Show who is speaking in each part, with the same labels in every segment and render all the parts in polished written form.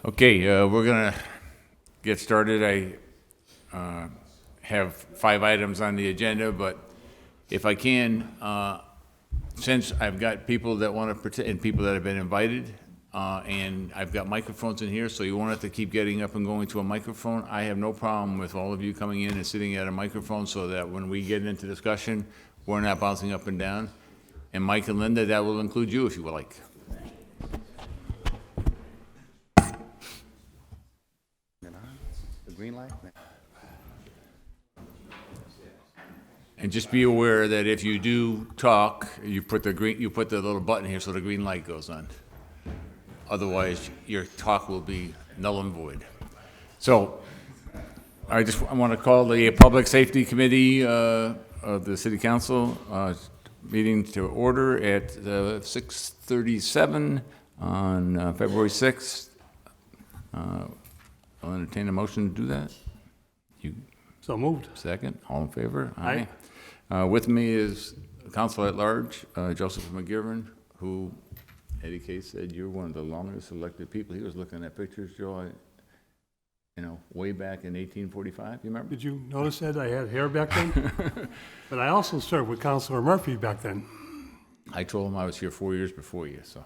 Speaker 1: Okay, we're gonna get started. I have 5 items on the agenda, but if I can, since I've got people that want to participate and people that have been invited, and I've got microphones in here, so you won't have to keep getting up and going to a microphone. I have no problem with all of you coming in and sitting at a microphone so that when we get into discussion, we're not bouncing up and down. And Mike and Linda, that will include you if you would like.
Speaker 2: The green light?
Speaker 1: And just be aware that if you do talk, you put the little button here so the green light goes on. Otherwise, your talk will be null and void. So, I want to call the Public Safety Committee of the City Council meeting to order at 6:37 on February 6th. I'll entertain a motion to do that.
Speaker 3: So moved.
Speaker 1: Second, all in favor?
Speaker 3: Aye.
Speaker 1: With me is Council at Large, Joseph McGivern, who Eddie Caisse said you're one of the longest elected people. He was looking at pictures, Joe, way back in 1845, you remember?
Speaker 3: Did you notice that I had hair back then? But I also served with Councilor Murphy back then.
Speaker 1: I told him I was here 4 years before you, so.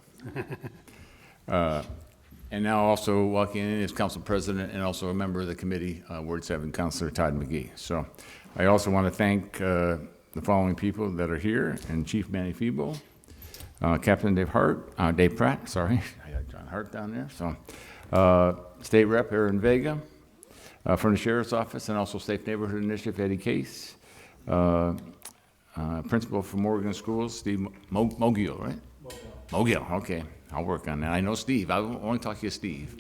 Speaker 1: And now also walking in is Council President and also a member of the committee, Ward 7, Councilor Todd McGee. So I also want to thank the following people that are here, and Chief Manny Febo, Captain Dave Pratt, sorry. I got John Hart down there. So State Rep Aaron Vega, from the Sheriff's Office, and also Safe Neighborhood Initiative, Eddie Caisse, Principal for Morgan Schools, Steve Mogiel, right? Mogiel, okay. I'll work on that. I know Steve. I want to talk to you, Steve.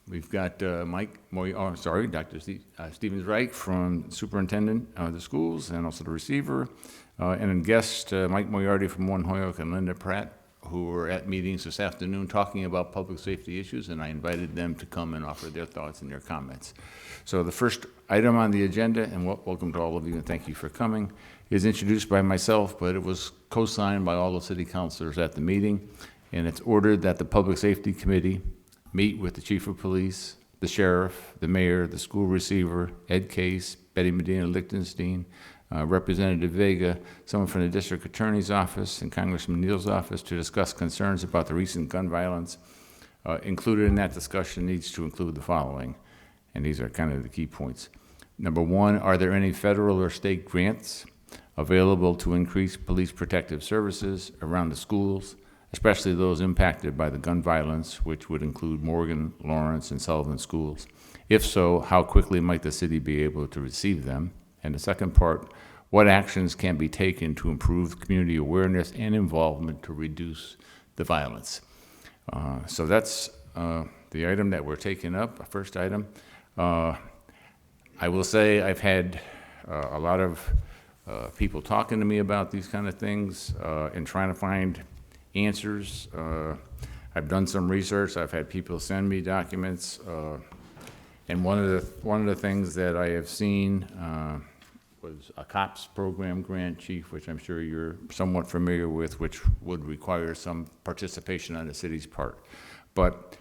Speaker 1: We've got Dr. Stevens Reich from Superintendent of the Schools and also the receiver, and a guest, Mike Moriarty from One Hoyoke and Linda Pratt, who were at meetings this afternoon talking about public safety issues, and I invited them to come and offer their thoughts and their comments. So the first item on the agenda, and welcome to all of you, and thank you for coming, is introduced by myself, but it was co-signed by all the city councilors at the meeting, and it's ordered that the Public Safety Committee meet with the Chief of Police, the Sheriff, the Mayor, the School Receiver, Ed Caisse, Betty Medina Lichtenstein, Representative Vega, someone from the District Attorney's Office, and Congressman Neal's office to discuss concerns about the recent gun violence. Included in that discussion needs to include the following, and these are kind of the key points. Number one, are there any federal or state grants available to increase police protective services around the schools, especially those impacted by the gun violence, which would include Morgan, Lawrence, and Sullivan schools? If so, how quickly might the city be able to receive them? And the second part, what actions can be taken to improve community awareness and involvement to reduce the violence? So that's the item that we're taking up, the first item. I will say I've had a lot of people talking to me about these kind of things and trying to find answers. I've done some research. I've had people send me documents, and one of the things that I have seen was a COPS program grant, Chief, which I'm sure you're somewhat familiar with, which would require some participation on the city's part. But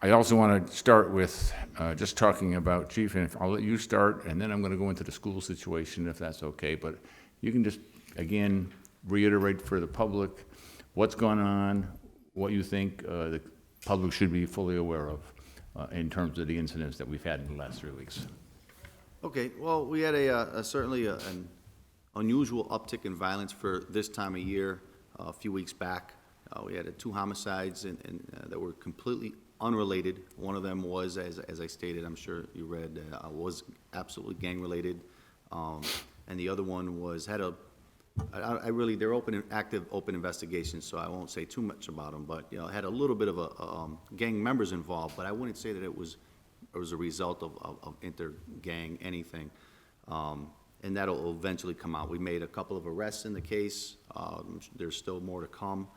Speaker 1: I also want to start with just talking about, Chief, and I'll let you start, and then I'm going to go into the school situation, if that's okay. But you can just, again, reiterate for the public what's going on, what you think the public should be fully aware of in terms of the incidents that we've had in the last 3 weeks.
Speaker 2: Okay, well, we had certainly an unusual uptick in violence for this time of year. A few weeks back, we had 2 homicides that were completely unrelated. One of them was, as I stated, I'm sure you read, was absolutely gang-related, and the other one they're active open investigations, so I won't say too much about them, but had a little bit of gang members involved, but I wouldn't say that it was a result of inter-gang anything, and that'll eventually come out. We made a couple of arrests in the case. There's still more to come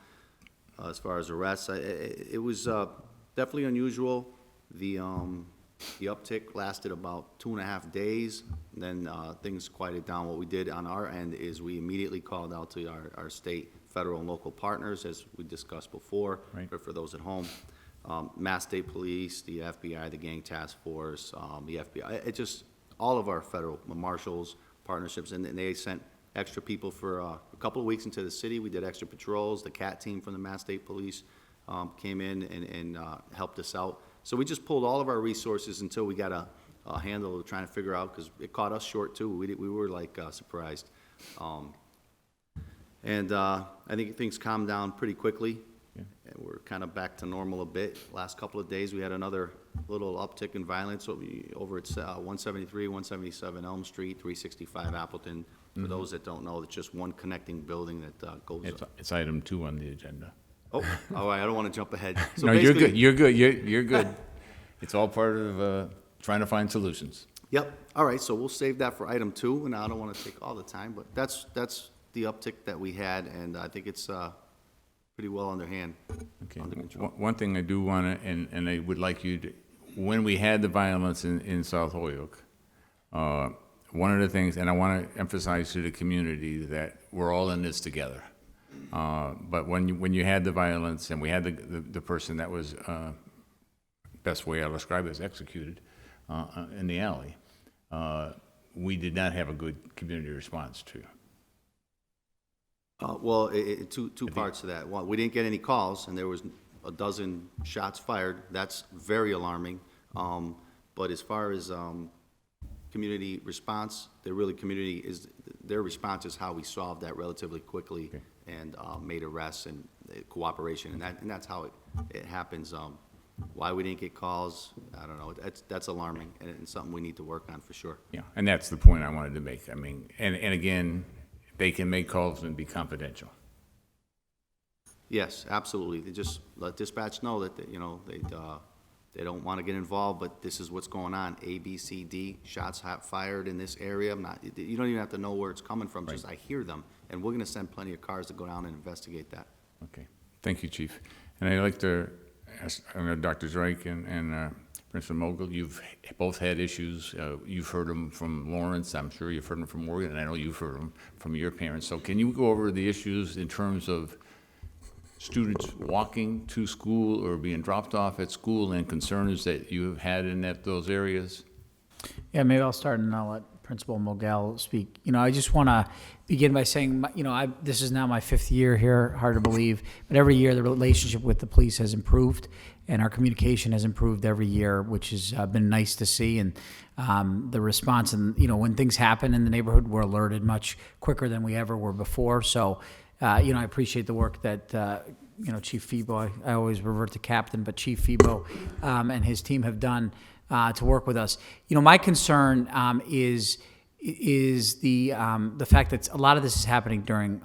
Speaker 2: as far as arrests. It was definitely unusual. The uptick lasted about 2.5 days. Then things quieted down. What we did on our end is we immediately called out to our state federal and local partners, as we discussed before,
Speaker 1: Right.
Speaker 2: for those at home. Mass State Police, the FBI, the Gang Task Force, the FBI, it just, all of our federal marshals, partnerships, and they sent extra people for a couple of weeks into the city. We did extra patrols. The CAT team from the Mass State Police came in and helped us out. So we just pulled all of our resources until we got a handle of trying to figure out, because it caught us short too. We were like surprised. I think things calmed down pretty quickly.
Speaker 1: Yeah.
Speaker 2: And we're kind of back to normal a bit. Last couple of days, we had another little uptick in violence over at 173, 177 Elm Street, 365 Appleton. For those that don't know, it's just one connecting building that goes up.
Speaker 1: It's item 2 on the agenda.
Speaker 2: Oh, all right, I don't want to jump ahead. So
Speaker 1: No, you're
Speaker 2: basically-
Speaker 1: good, you're good, you're good. It's all part of trying to find solutions.
Speaker 2: Yep, all right, so we'll save that for item 2, and I don't want to take all the time, but that's the uptick that we had, and I think it's pretty well under control.
Speaker 1: One thing I do want to, and I would like you to, when we had the violence in South Holyoke, one of the things, and I want to emphasize to the community that we're all in this together. But when you had the violence and we had the person that was, best way I'll describe it, is executed in the alley, we did not have a good community response to.
Speaker 2: Well, two parts to that. One, we didn't get any calls, and there was a dozen shots fired. That's very alarming. But as far as community response, their response is how we solved that relatively quickly.
Speaker 1: Okay.
Speaker 2: And made arrests and cooperation, and that's how it happens. Why we didn't get calls, I don't know. That's alarming, and it's something we need to work on for sure.
Speaker 1: Yeah, and that's the point I wanted to make. I mean, and again, they can make calls and be confidential.
Speaker 2: Yes, absolutely. They just let dispatch know that they don't want to get involved, but this is what's going on. A, B, C, D. Shots fired in this area. You don't even have to know where it's coming from.
Speaker 1: Right.
Speaker 2: Just I hear them, and we're going to send plenty of cars to go down and investigate that.
Speaker 1: Okay, thank you, Chief. And I'd like to ask Dr. Zreich and Principal Mogul, you've both had issues. You've heard them from Lawrence. I'm sure you've heard them from Morgan, and I know you've heard them from your parents. So can you go over the issues in terms of students walking to school or being dropped off at school and concerns that you have had in those areas?
Speaker 4: Yeah, maybe I'll start and I'll let Principal Mogul speak. I just want to begin by saying, this is now my 5th year here, hard to believe, but every year the relationship with the police has improved and our communication has improved every year, which has been nice to see. And the response, and when things happen in the neighborhood, we're alerted much quicker than we ever were before. So, I appreciate the work that, Chief Febo, I always revert to Captain, but Chief Febo and his team have done to work with us. My concern is the fact that a lot of this is happening during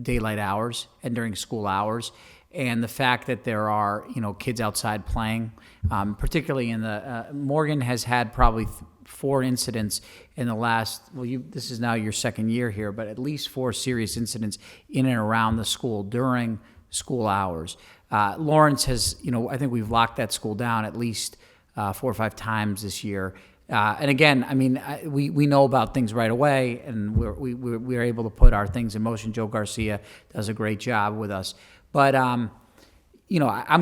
Speaker 4: daylight hours and during school hours, and the fact that there are kids outside playing, particularly in the Morgan has had probably 4 incidents in the last, this is now your 2nd year here, but at least 4 serious incidents in and around the school during school hours. Lawrence has, I think we've locked that school down at least 4 or 5 times this year. And again, we know about things right away, and we're able to put our things in motion. Joe Garcia does a great job with us. But, I'm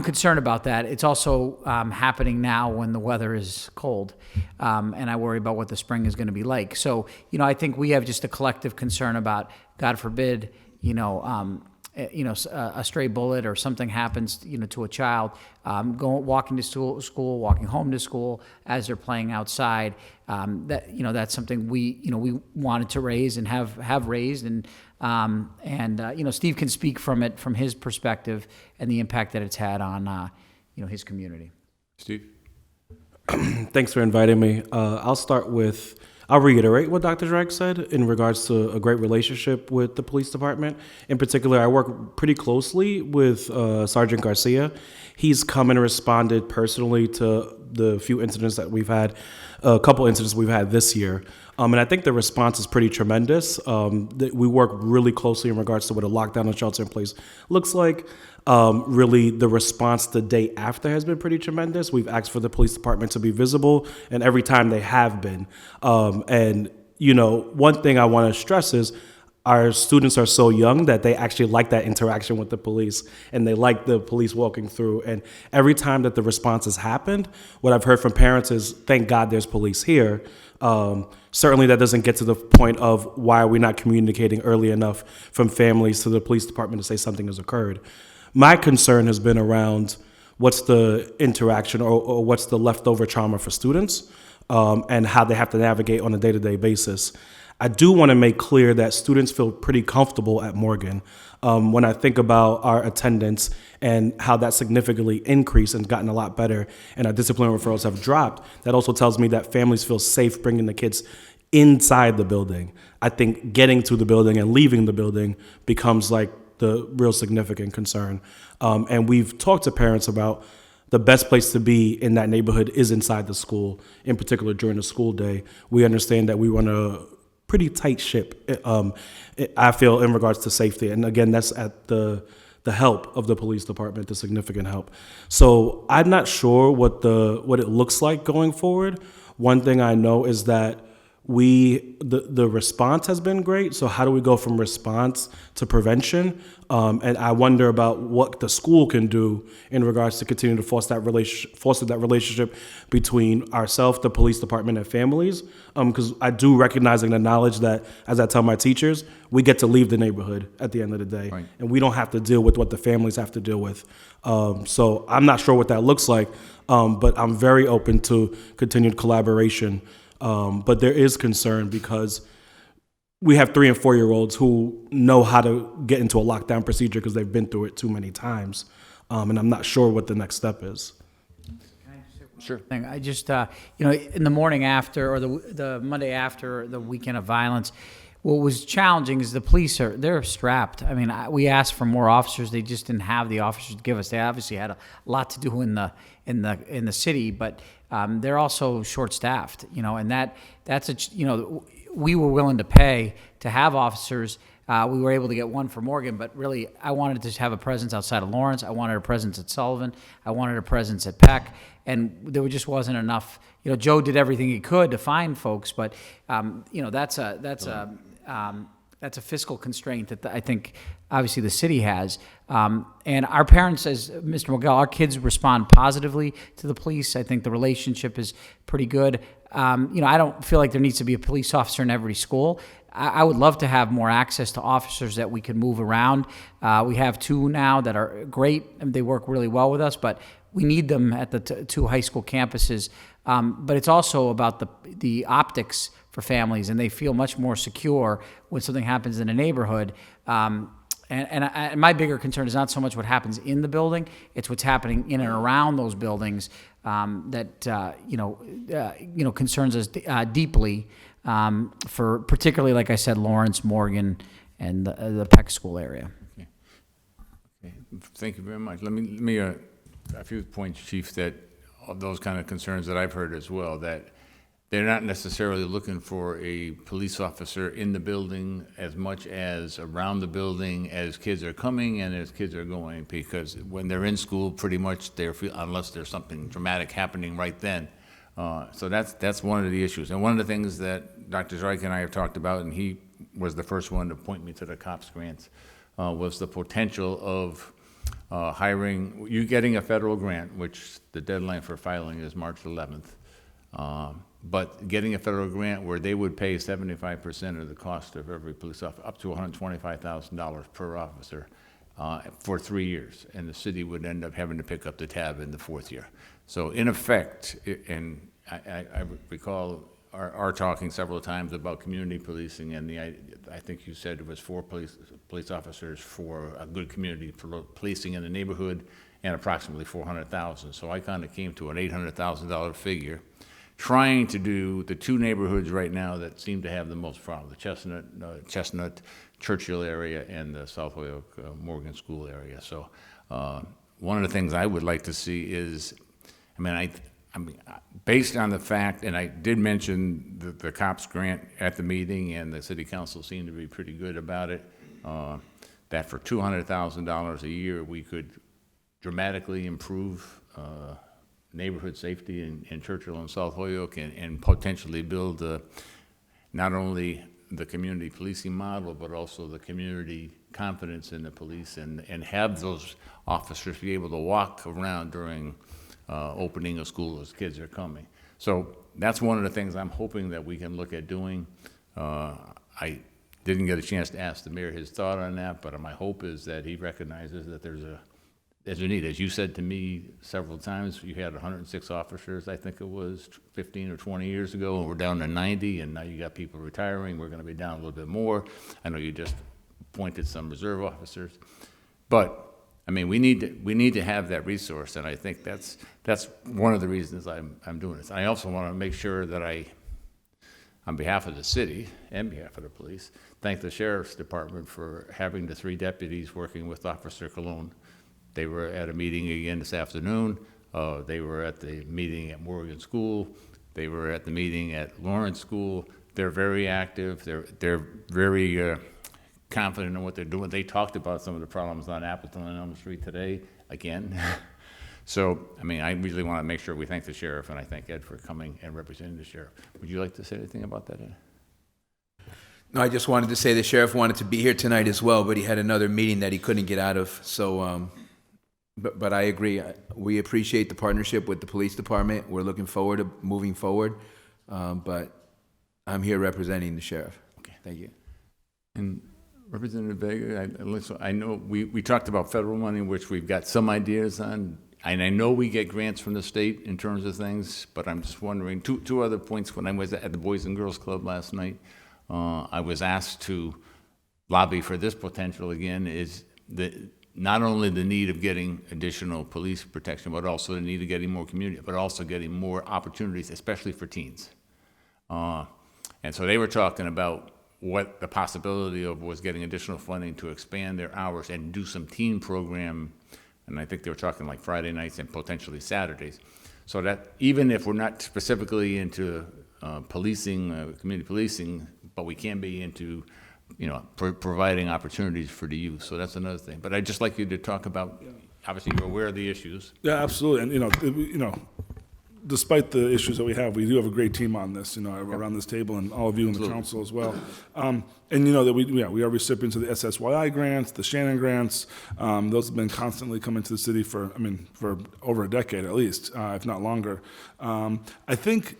Speaker 4: concerned about that. It's also happening now when the weather is cold, and I worry about what the spring is going to be like. So, I think we have just a collective concern about, God forbid, a stray bullet or something happens, to a child, walking to school, walking home to school as they're playing outside. That's something we wanted to raise and have raised, and Steve can speak from his perspective and the impact that it's had on his community.
Speaker 1: Steve?
Speaker 5: Thanks for inviting me. I'll reiterate what Dr. Zreich said in regards to a great relationship with the police department. In particular, I work pretty closely with Sergeant Garcia. He's come and responded personally to the few incidents that we've had, a couple incidents we've had this year. And I think the response is pretty tremendous. We work really closely in regards to what a lockdown and shelter in place looks like. Really, the response the day after has been pretty tremendous. We've asked for the police department to be visible, and every time they have been. One thing I want to stress is our students are so young that they actually like that interaction with the police, and they like the police walking through. And every time that the response has happened, what I've heard from parents is, thank God there's police here. Certainly that doesn't get to the point of why are we not communicating early enough from families to the police department to say something has occurred. My concern has been around what's the interaction or what's the leftover trauma for students, and how they have to navigate on a day-to-day basis. I do want to make clear that students feel pretty comfortable at Morgan. When I think about our attendance and how that significantly increased and gotten a lot better, and our disciplinary referrals have dropped, that also tells me that families feel safe bringing the kids inside the building. I think getting to the building and leaving the building becomes like the real significant concern. And we've talked to parents about the best place to be in that neighborhood is inside the school, in particular during the school day. We understand that we run a pretty tight ship, I feel, in regards to safety. And again, that's at the help of the police department, the significant help. So I'm not sure what it looks like going forward. One thing I know is that the response has been great. So how do we go from response to prevention? And I wonder about what the school can do in regards to continue to foster that relationship between ourselves, the police department, and families. Because I do recognize and acknowledge that, as I tell my teachers, we get to leave the neighborhood at the end of the day,
Speaker 1: Right.
Speaker 5: and we don't have to deal with what the families have to deal with. So I'm not sure what that looks like, but I'm very open to continued collaboration. But there is concern because we have 3 and 4 year olds who know how to get into a lockdown procedure because they've been through it too many times. And I'm not sure what the next step is.
Speaker 1: Sure.
Speaker 4: Thing. I just, in the morning after, or the Monday after the weekend of violence, what was challenging is the police they're strapped. I mean, we asked for more officers. They just didn't have the officers to give us. They obviously had a lot to do in the city, but they're also short-staffed. And we were willing to pay to have officers. We were able to get one for Morgan, but really, I wanted to have a presence outside of Lawrence. I wanted a presence at Sullivan. I wanted a presence at Peck, and there just wasn't enough. Joe did everything he could to find folks, but that's a fiscal constraint that I think obviously the city has. And our parents, as Mr. Mogel, our kids respond positively to the police. I think the relationship is pretty good. I don't feel like there needs to be a police officer in every school. I would love to have more access to officers that we could move around. We have 2 now that are great, and they work really well with us, but we need them at the 2 high school campuses. But it's also about the optics for families, and they feel much more secure when something happens in a neighborhood. And my bigger concern is not so much what happens in the building; it's what's happening in and around those buildings that concerns us deeply. For particularly, like I said, Lawrence, Morgan, and the Peck School area.
Speaker 1: Okay. Thank you very much. Let me a few points, Chief, that of those kind of concerns that I've heard as well, that they're not necessarily looking for a police officer in the building as much as around the building as kids are coming and as kids are going, because when they're in school, pretty much unless there's something dramatic happening right then. So that's one of the issues. And one of the things that Dr. Zreich and I have talked about, and he was the first one to point me to the COPS grants, was the potential of getting a federal grant, which the deadline for filing is March 11th. But getting a federal grant where they would pay 75% of the cost of every police officer, up to $125,000 per officer, for 3 years, and the city would end up having to pick up the tab in the 4th year. So in effect, and I recall our talking several times about community policing, and I think you said it was 4 police officers for a good community policing in the neighborhood, and approximately 400,000. So I kind of came to an $800,000 figure, trying to do the 2 neighborhoods right now that seem to have the most problem: the Chestnut Churchill area and the South Holyoke Morgan School area. So one of the things I would like to see is, I mean, based on the fact, and I did mention the COPS grant at the meeting, and the city council seemed to be pretty good about it, that for $200,000 a year, we could dramatically improve neighborhood safety in Churchill and South Holyoke, and potentially build not only the community policing model, but also the community confidence in the police, and have those officers be able to walk around during opening of school as kids are coming. So that's one of the things I'm hoping that we can look at doing. I didn't get a chance to ask the mayor his thought on that, but my hope is that he recognizes that there's a need. As you said to me several times, you had 106 officers, I think it was 15 or 20 years ago, and we're down to 90, and now you got people retiring. We're gonna be down a little bit more. I know you just appointed some reserve officers. But, I mean, we need to have that resource, and I think that's one of the reasons I'm doing this. I also wanna make sure that on behalf of the city and behalf of the police, thank the sheriff's department for having the 3 deputies working with Officer Cologne. They were at a meeting again this afternoon. They were at the meeting at Morgan School. They were at the meeting at Lawrence School. They're very active. They're very confident in what they're doing. They talked about some of the problems on Appleton and Elm Street today, again. So, I mean, I really want to make sure we thank the sheriff, and I thank Ed for coming and representing the sheriff. Would you like to say anything about that, Ed?
Speaker 6: No, I just wanted to say the sheriff wanted to be here tonight as well, but he had another meeting that he couldn't get out of. So, but I agree. We appreciate the partnership with the police department. We're looking forward to moving forward. But I'm here representing the sheriff.
Speaker 1: Okay.
Speaker 6: Thank you.
Speaker 1: And Representative Vega, I know we talked about federal money, which we've got some ideas on, and I know we get grants from the state in terms of things, but I'm just wondering, two other points. When I was at the Boys and Girls Club last night, I was asked to lobby for this potential again, is not only the need of getting additional police protection, but also the need of getting more community, but also getting more opportunities, especially for teens. And so they were talking about what the possibility of was getting additional funding to expand their hours and do some teen program, and I think they were talking like Friday nights and potentially Saturdays. So that even if we're not specifically into policing, community policing, but we can be into, providing opportunities for the youth. So that's another thing. But I'd just like you to talk about, obviously you're aware of the issues.
Speaker 7: Yeah, absolutely. And, despite the issues that we do have a great team on this, around this table, and all of you in the council as well. And that we are recipients of the SSYI grants, the Shannon grants. Those have been constantly coming to the city for over a decade at least, if not longer. I think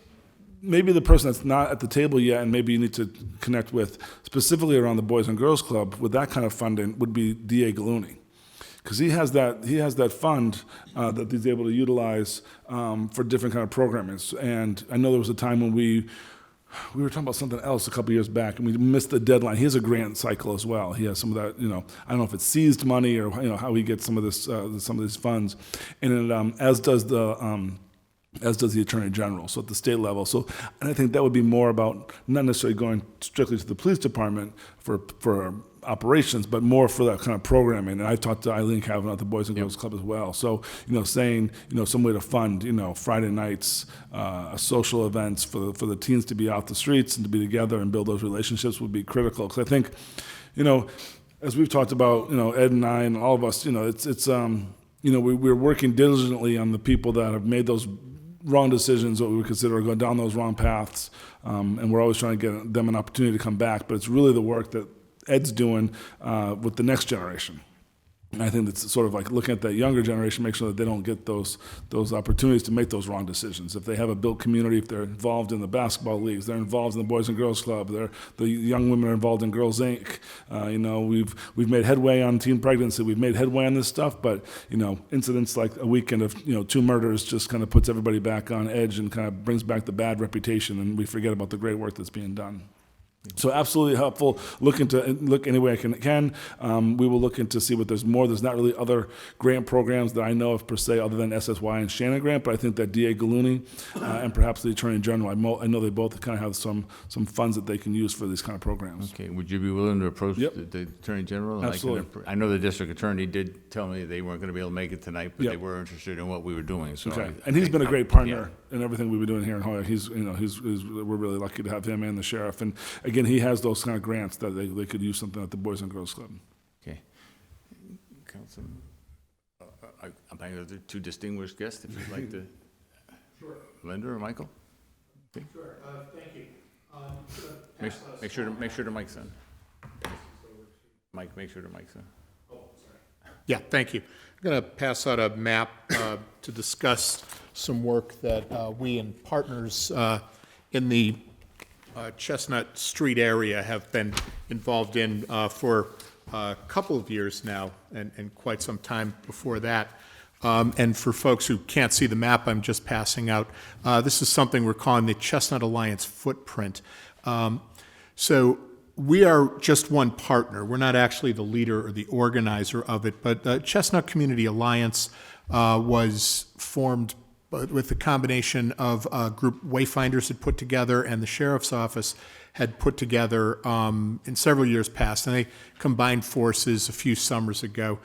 Speaker 7: maybe the person that's not at the table yet, and maybe you need to connect with specifically around the Boys and Girls Club with that kind of funding, would be D.A. Gallooni. Because he has that fund that he's able to utilize for different kind of programming. And I know there was a time when we were talking about something else a couple years back, and we missed the deadline. He has a grant cycle as well. He has some of that, I don't know if it's seized money or how he gets some of these funds, and it, as does the Attorney General, so at the state level. So, and I think that would be more about not necessarily going strictly to the police department for operations, but more for that kind of programming. And I talked to Eileen Kavanaugh at the Boys and Girls Club as well. So, saying, some way to fund, Friday nights, social events for the teens to be out the streets and to be together and build those relationships would be critical. Because I think, as we've talked about, Ed and I and all of us, we're working diligently on the people that have made those wrong decisions, what we would consider going down those wrong paths, and we're always trying to get them an opportunity to come back. But it's really the work that Ed's doing with the next generation. And I think it's sort of like looking at that younger generation, make sure that they don't get those opportunities to make those wrong decisions. If they have a built community, if they're involved in the basketball leagues, they're involved in the Boys and Girls Club, the young women are involved in Girls Inc. We've made headway on teen pregnancy. We've made headway on this stuff, but incidents like a weekend of 2 murders just kind of puts everybody back on edge and kind of brings back the bad reputation, and we forget about the great work that's being done. So absolutely helpful. Look any way I can. We will look into see what there's more. There's not really other grant programs that I know of per se, other than SSY and Shannon grant. But I think that D.A. Gallooni and perhaps the Attorney General, I know they both kind of have some funds that they can use for these kind of programs.
Speaker 1: Okay. Would you be willing to approach the Attorney General?
Speaker 7: Absolutely.
Speaker 1: I know the district attorney did tell me they weren't going to be able to make it tonight, but they were interested in what we were doing. So
Speaker 7: okay. And he's been a great partner in everything we've been doing here in Hoyoke. We're really lucky to have him and the sheriff. And again, he has those kind of grants that they could use something at the Boys and Girls Club.
Speaker 1: Okay. Councilman, I'm having other 2 distinguished guests, if you'd like to. Sure. Linda or Michael? Okay.
Speaker 8: Sure. Thank you.
Speaker 1: Make sure the mic's on. Mike, make sure the mic's on.
Speaker 8: Yeah, thank you. I'm going to pass out a map to discuss some work that we and partners in the Chestnut Street area have been involved in for a couple of years now, and quite some time before that. And for folks who can't see the map I'm just passing out, this is something we're calling the Chestnut Alliance footprint. So we are just one partner. We're not actually the leader or the organizer of it, but the Chestnut Community Alliance was formed with the combination of a group Wayfinders had put together and the Sheriff's Office had put together in several years past, and they combined forces a few summers ago.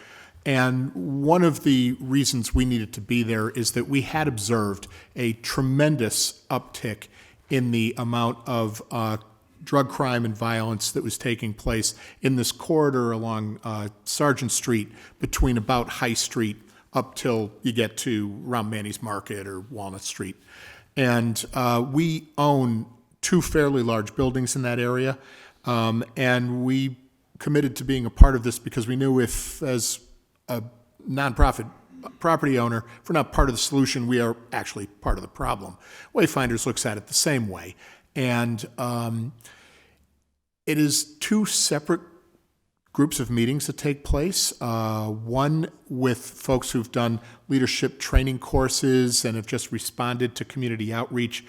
Speaker 8: And one of the reasons we needed to be there is that we had observed a tremendous uptick in the amount of drug crime and violence that was taking place in this corridor along Sargent Street between about High Street up till you get to around Manny's Market or Walnut Street. And we own two fairly large buildings in that area, and we committed to being a part of this because we knew if, as a nonprofit property owner, if we're not part of the solution, we are actually part of the problem. Wayfinders looks at it the same way. And it is two separate groups of meetings that take place. One with folks who've done leadership training courses and have just responded to community outreach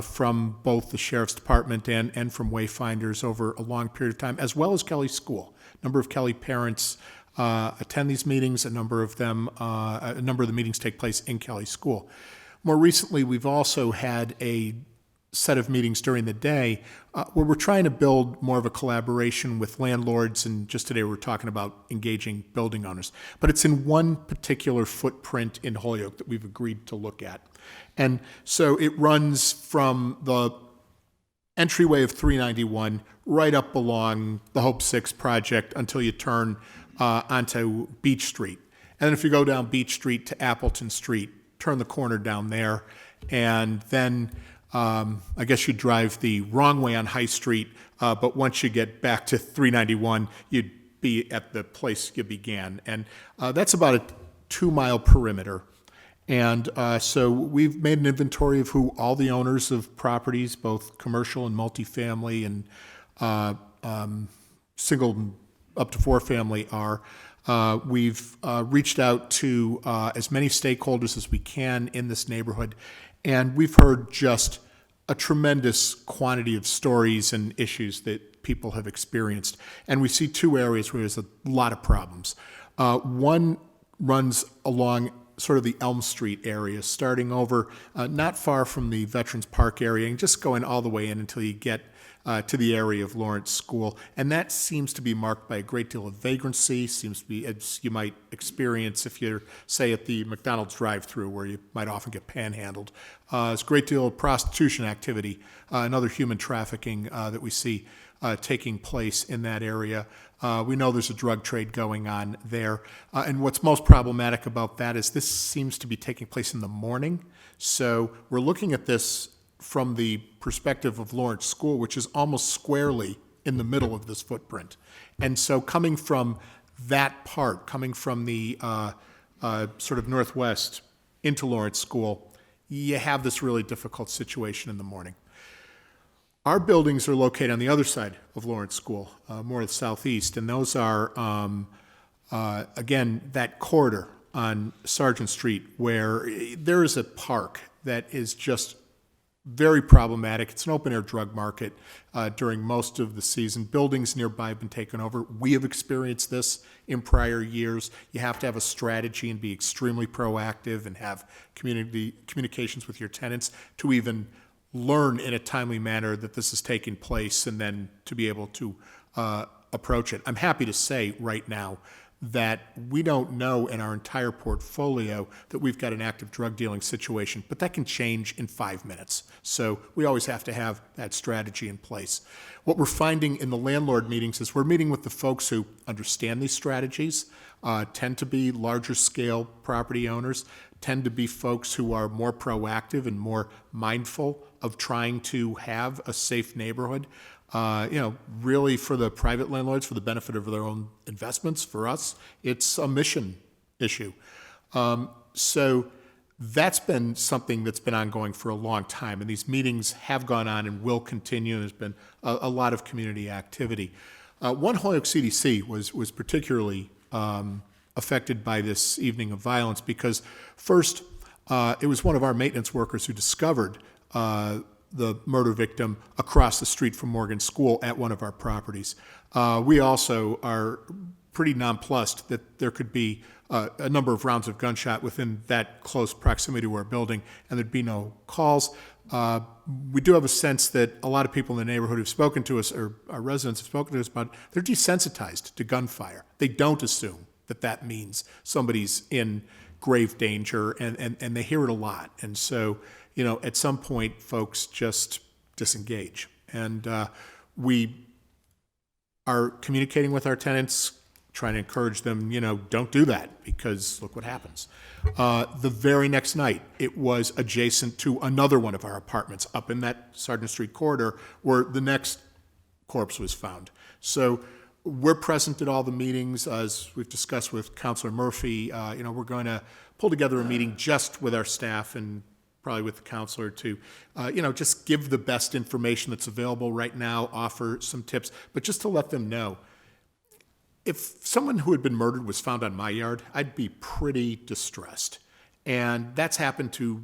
Speaker 8: from both the Sheriff's Department and from Wayfinders over a long period of time, as well as Kelly School. A number of Kelly parents attend these meetings. A number of the meetings take place in Kelly School. More recently, we've also had a set of meetings during the day where we're trying to build more of a collaboration with landlords, and just today we're talking about engaging building owners. But it's in one particular footprint in Holyoke that we've agreed to look at. And so it runs from the entryway of 391 right up along the Hope 6 project until you turn onto Beach Street. And then if you go down Beach Street to Appleton Street, turn the corner down there, and then I guess you drive the wrong way on High Street, but once you get back to 391, you'd be at the place you began. And that's about a 2-mile perimeter. And so we've made an inventory of who all the owners of properties, both commercial and multifamily and single up to 4-family are. We've reached out to as many stakeholders as we can in this neighborhood, and we've heard just a tremendous quantity of stories and issues that people have experienced. And we see two areas where there's a lot of problems. One runs along sort of the Elm Street area, starting over not far from the Veterans Park area and just going all the way in until you get to the area of Lawrence School. And that seems to be marked by a great deal of vagrancy, seems to be, as you might experience if you're, say, at the McDonald's drive-thru where you might often get panhandled. There's a great deal of prostitution activity and other human trafficking that we see taking place in that area. We know there's a drug trade going on there. And what's most problematic about that is this seems to be taking place in the morning. So we're looking at this from the perspective of Lawrence School, which is almost squarely in the middle of this footprint. And so coming from that part, coming from the sort of northwest into Lawrence School, you have this really difficult situation in the morning. Our buildings are located on the other side of Lawrence School, more southeast, and those are, again, that corridor on Sargent Street where there is a park that is just very problematic. It's an open-air drug market during most of the season. Buildings nearby have been taken over. We have experienced this in prior years. You have to have a strategy and be extremely proactive and have communications with your tenants to even learn in a timely manner that this is taking place and then to be able to approach it. I'm happy to say right now that we don't know in our entire portfolio that we've got an active drug dealing situation, but that can change in 5 minutes. So we always have to have that strategy in place. What we're finding in the landlord meetings is we're meeting with the folks who understand these strategies, tend to be larger scale property owners, tend to be folks who are more proactive and more mindful of trying to have a safe neighborhood. Really for the private landlords, for the benefit of their own investments. For us, it's a mission issue. So that's been something that's been ongoing for a long time, and these meetings have gone on and will continue. There's been a lot of community activity. One Holyoke CDC was particularly affected by this evening of violence because first, it was one of our maintenance workers who discovered the murder victim across the street from Morgan School at one of our properties. We also are pretty nonplussed that there could be a number of rounds of gunshot within that close proximity to our building, and there'd be no calls. We do have a sense that a lot of people in the neighborhood have spoken to us, or our residents have spoken to us about, they're desensitized to gunfire. They don't assume that means somebody's in grave danger, and they hear it a lot. And so, at some point, folks just disengage. And we are communicating with our tenants, trying to encourage them, don't do that, because look what happens. The very next night, it was adjacent to another one of our apartments up in that Sergeant Street corridor where the next corpse was found. So we're present at all the meetings, as we've discussed with Councilor Murphy. We're going to pull together a meeting just with our staff and probably with the counselor to, just give the best information that's available right now, offer some tips, but just to let them know. If someone who had been murdered was found on my yard, I'd be pretty distressed. And that's happened to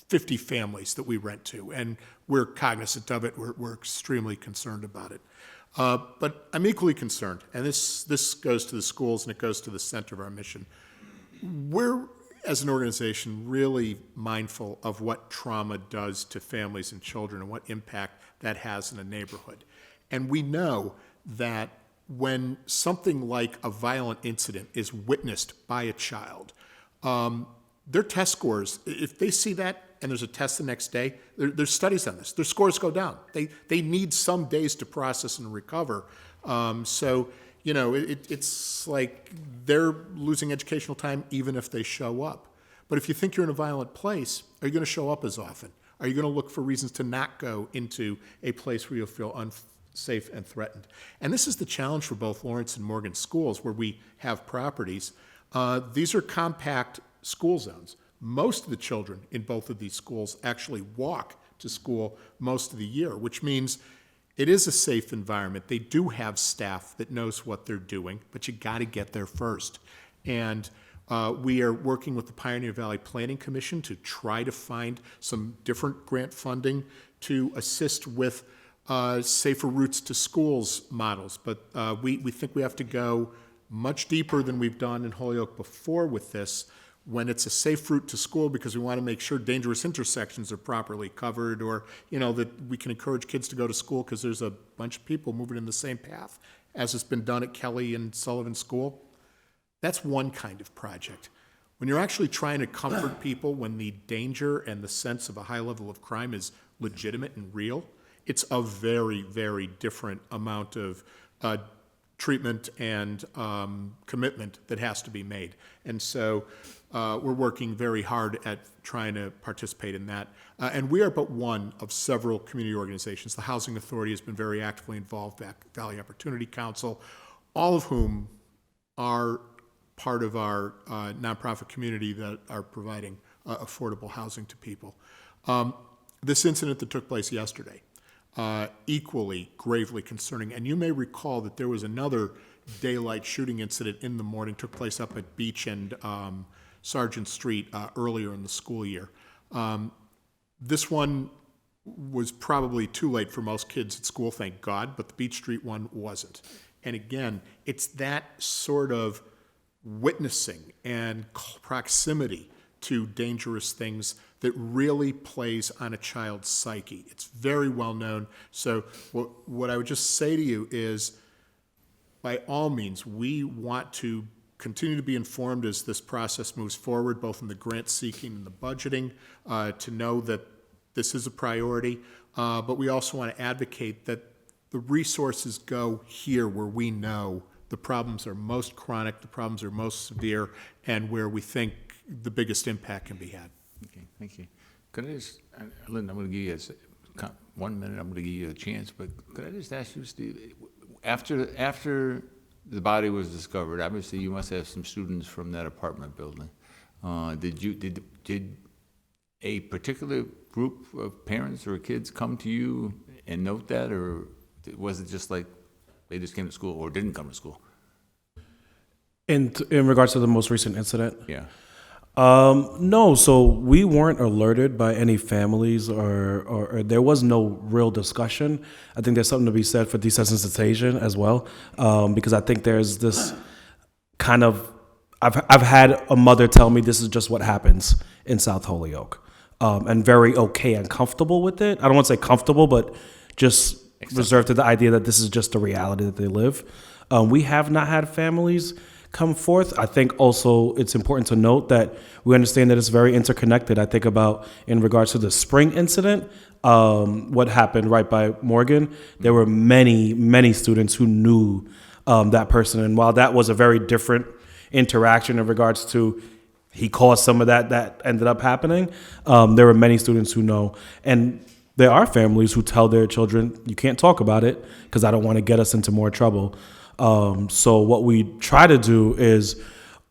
Speaker 8: 50 families that we rent to, and we're cognizant of it. We're extremely concerned about it. But I'm equally concerned, and this goes to the schools and it goes to the center of our mission. We're, as an organization, really mindful of what trauma does to families and children and what impact that has in a neighborhood. And we know that when something like a violent incident is witnessed by a child, their test scores, if they see that and there's a test the next day, there's studies on this, their scores go down. They need some days to process and recover. It's like they're losing educational time even if they show up. But if you think you're in a violent place, are you going to show up as often? Are you going to look for reasons to not go into a place where you'll feel unsafe and threatened? And this is the challenge for both Lawrence and Morgan schools where we have properties. These are compact school zones. Most of the children in both of these schools actually walk to school most of the year, which means it is a safe environment. They do have staff that knows what they're doing, but you got to get there first. And we are working with the Pioneer Valley Planning Commission to try to find some different grant funding to assist with safer routes to schools models. But we think we have to go much deeper than we've done in Holyoke before with this, when it's a safe route to school, because we want to make sure dangerous intersections are properly covered, or that we can encourage kids to go to school because there's a bunch of people moving in the same path, as has been done at Kelly and Sullivan School. That's one kind of project. When you're actually trying to comfort people when the danger and the sense of a high level of crime is legitimate and real, it's a very, very different amount of treatment and commitment that has to be made. And so we're working very hard at trying to participate in that. And we are but one of several community organizations. The Housing Authority has been very actively involved, Valley Opportunity Council, all of whom are part of our nonprofit community that are providing affordable housing to people. This incident that took place yesterday, equally gravely concerning. And you may recall that there was another daylight shooting incident in the morning, took place up at Beach and Sargent Street earlier in the school year. This one was probably too late for most kids at school, thank God, but the Beach Street one wasn't. And again, it's that sort of witnessing and proximity to dangerous things that really plays on a child's psyche. It's very well known. So what I would just say to you is, by all means, we want to continue to be informed as this process moves forward, both in the grant seeking and the budgeting, to know that this is a priority. But we also want to advocate that the resources go here where we know the problems are most chronic, the problems are most severe, and where we think the biggest impact can be had.
Speaker 1: Okay, thank you. Could I just, Linda, I'm going to give you 1 minute, I'm going to give you a chance, but could I just ask you, Steve, after the body was discovered, obviously you must have some students from that apartment building. Did a particular group of parents or kids come to you and note that, or was it just like they just came to school or didn't come to school?
Speaker 5: In regards to the most recent incident?
Speaker 1: Yeah.
Speaker 5: No, so we weren't alerted by any families or there was no real discussion. I think there's something to be said for desensitization as well, because I think there's this kind of, I've had a mother tell me this is just what happens in South Holyoke, and very okay and comfortable with it. I don't want to say comfortable, but just reserved to the idea that this is just the reality that they live. We have not had families come forth. I think also it's important to note that we understand that it's very interconnected. I think about in regards to the spring incident, what happened right by Morgan, there were many students who knew that person. And while that was a very different interaction in regards to he caused some of that ended up happening, there were many students who know. And there are families who tell their children, you can't talk about it because I don't want to get us into more trouble. So what we try to do is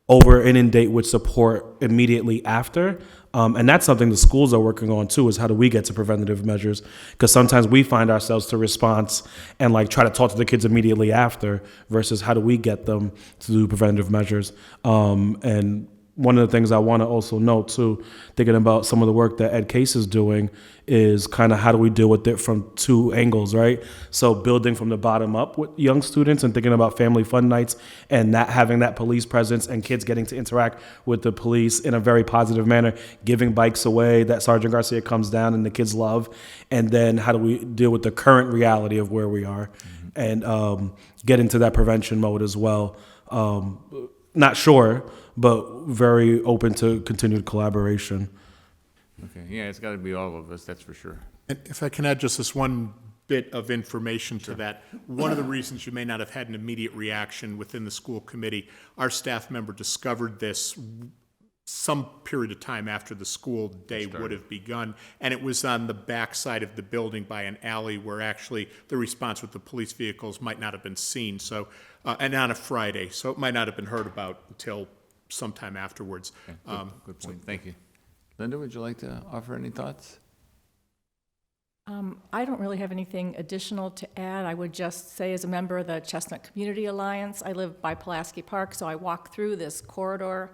Speaker 5: over inundate with support immediately after. And that's something the schools are working on too, is how do we get to preventative measures? Because sometimes we find ourselves to response and like try to talk to the kids immediately after versus how do we get them to do preventative measures? And one of the things I want to also note too, thinking about some of the work that Caisse is doing, is kind of how do we deal with it from two angles, right? So building from the bottom up with young students and thinking about family fun nights and not having that police presence and kids getting to interact with the police in a very positive manner, giving bikes away that Sergeant Garcia comes down and the kids love. And then how do we deal with the current reality of where we are and get into that prevention mode as well. Not sure, but very open to continued collaboration.
Speaker 1: Okay, yeah, it's got to be all of us, that's for sure.
Speaker 8: And if I can add just this one bit of information to that, one of the reasons you may not have had an immediate reaction within the school committee, our staff member discovered this some period of time after the school day would have begun, and it was on the back side of the building by an alley where actually the response with the police vehicles might not have been seen, so, and on a Friday, so it might not have been heard about until sometime afterwards.
Speaker 1: Okay, good point, thank you. Linda, would you like to offer any thoughts?
Speaker 9: I don't really have anything additional to add. I would just say, as a member of the Chestnut Community Alliance, I live by Pulaski Park, so I walk through this corridor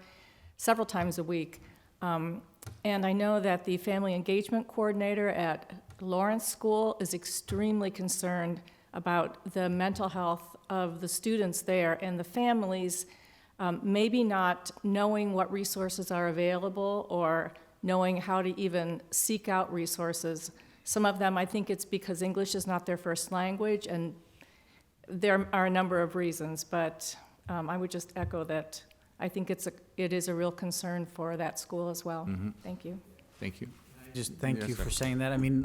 Speaker 9: several times a week. And I know that the Family Engagement Coordinator at Lawrence School is extremely concerned about the mental health of the students there and the families, maybe not knowing what resources are available or knowing how to even seek out resources. Some of them, I think it's because English is not their first language, and there are a number of reasons, but I would just echo that I think it is a real concern for that school as well. Thank you.
Speaker 1: Thank you.
Speaker 4: Just thank
Speaker 1: Yes,
Speaker 4: you
Speaker 1: sir.
Speaker 4: for saying that. I mean,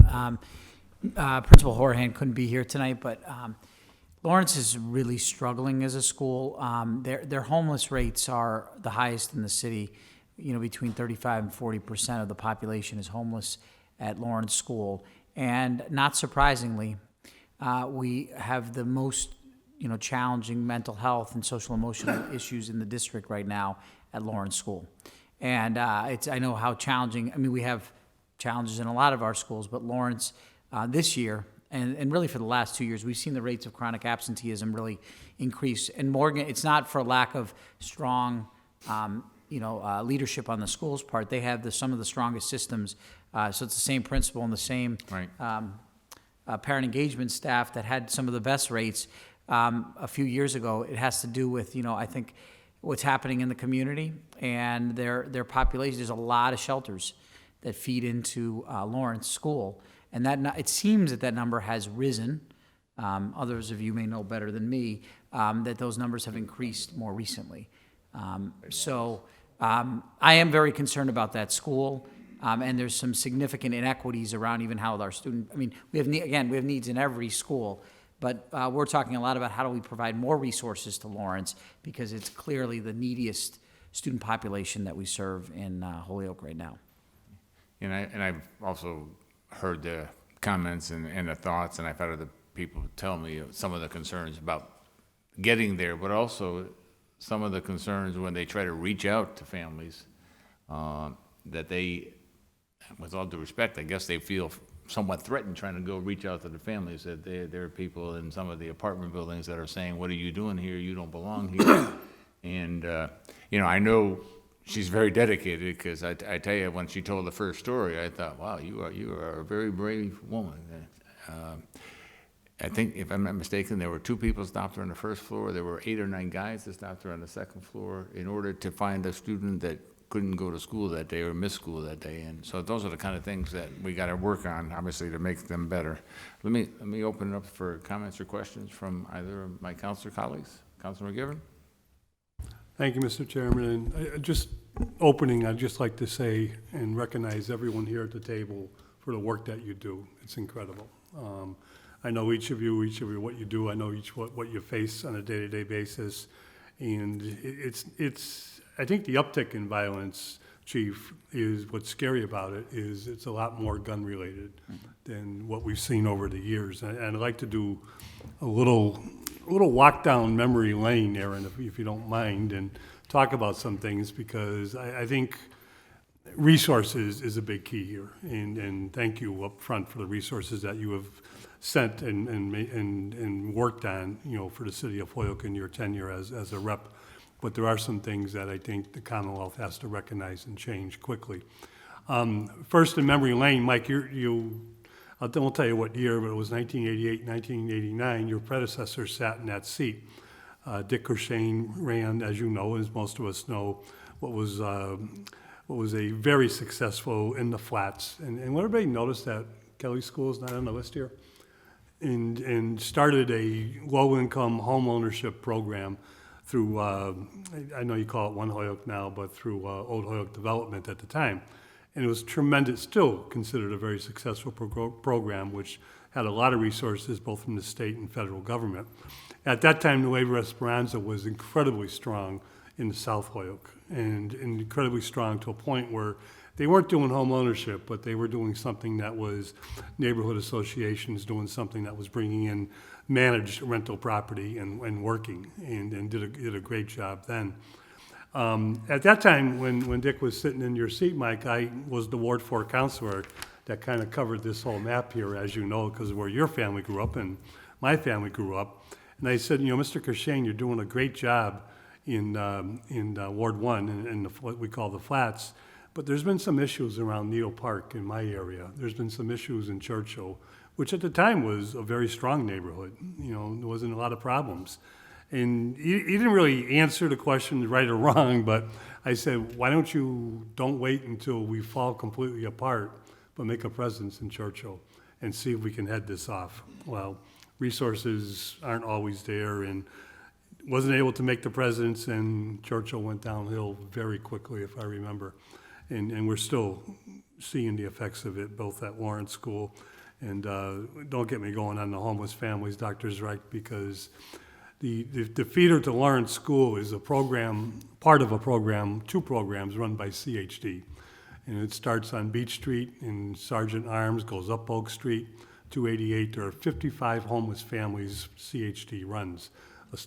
Speaker 4: Principal Horahan couldn't be here tonight, but Lawrence is really struggling as a school. Their homeless rates are the highest in the city. You know, between 35 and 40% of the population is homeless at Lawrence School. And not surprisingly, we have the most, challenging mental health and social emotional issues in the district right now at Lawrence School. And I know how challenging, we have challenges in a lot of our schools, but Lawrence, this year, and really for the last 2 years, we've seen the rates of chronic absenteeism really increase. And Morgan, it's not for lack of strong, leadership on the school's part. They have some of the strongest systems. So it's the same principal and the same
Speaker 1: Right.
Speaker 4: Parent engagement staff that had some of the best rates a few years ago. It has to do with, I think, what's happening in the community and their population. There's a lot of shelters that feed into Lawrence School. And it seems that number has risen. Others of you may know better than me that those numbers have increased more recently. I am very concerned about that school, and there's some significant inequities around even how our student. We have needs in every school, but we're talking a lot about how do we provide more resources to Lawrence because it's clearly the neediest student population that we serve in Holyoke right now.
Speaker 1: And I've also heard the comments and the thoughts, and I've had other people tell me some of the concerns about getting there, but also some of the concerns when they try to reach out to families, that they, with all due respect, I guess they feel somewhat threatened trying to go reach out to the families, that there are people in some of the apartment buildings that are saying, what are you doing here? You don't belong here. And, I know she's very dedicated, because I tell you, when she told the first story, I thought, wow, you are a very brave woman. I think, if I'm not mistaken, there were 2 people stopped her on the first floor. There were 8 or 9 guys that stopped her on the second floor in order to find a student that couldn't go to school that day or miss school that day. And so those are the kind of things that we got to work on, obviously, to make them better. Let me open it up for comments or questions from either of my councilor colleagues. Councilor McGivern?
Speaker 3: Thank you, Mr. Chairman. And I'd just like to say and recognize everyone here at the table for the work that you do. It's incredible. I know each of you, what you do. I know what you face on a day-to-day basis. And I think the uptick in violence, Chief, is what's scary about it is it's a lot more gun-related than what we've seen over the years. And I'd like to do a little walk down memory lane, Aaron, if you don't mind, and talk about some things, because I think resources is a big key here. And thank you up front for the resources that you have sent and worked on, for the city of Holyoke in your tenure as a rep. But there are some things that I think the Commonwealth has to recognize and change quickly. First, in memory lane, Mike, I won't tell you what year, but it was 1988, 1989. Your predecessor sat in that seat. Dick Kershane ran, as you know, as most of us know, what was a very successful in the flats. And what everybody noticed that Kelly School is not on the list here, and started a low-income home ownership program through, I know you call it One Holyoke now, but through Old Holyoke Development at the time. And it was tremendous, still considered a very successful program, which had a lot of resources, both from the state and federal government. At that time, Nueva Esperanza was incredibly strong in the South Holyoke, and incredibly strong to a point where they weren't doing home ownership, but they were doing something that was neighborhood associations, doing something that was bringing in managed rental property and working, and did a great job then. At that time, when Dick was sitting in your seat, Mike, I was the Ward 4 counselor that kind of covered this whole map here, as you know, because of where your family grew up and my family grew up. And I said, Mr. Kershane, you're doing a great job in Ward 1 and what we call the flats, but there's been some issues around Neal Park in my area. There's been some issues in Churchill, which at the time was a very strong neighborhood. There wasn't a lot of problems. And he didn't really answer the question right or wrong, but I said, why don't wait until we fall completely apart, but make a presence in Churchill and see if we can head this off. Well, resources aren't always there, and wasn't able to make the presence, and Churchill went downhill very quickly, if I remember. And we're still seeing the effects of it, both at Lawrence School, and don't get me going on the homeless families, Dr. Zreich, because the feeder to Lawrence School is a program, part of a program, 2 programs run by CHD. And it starts on Beach Street in Sergeant Arms, goes up Oak Street, 288. There are 55 homeless families CHD runs.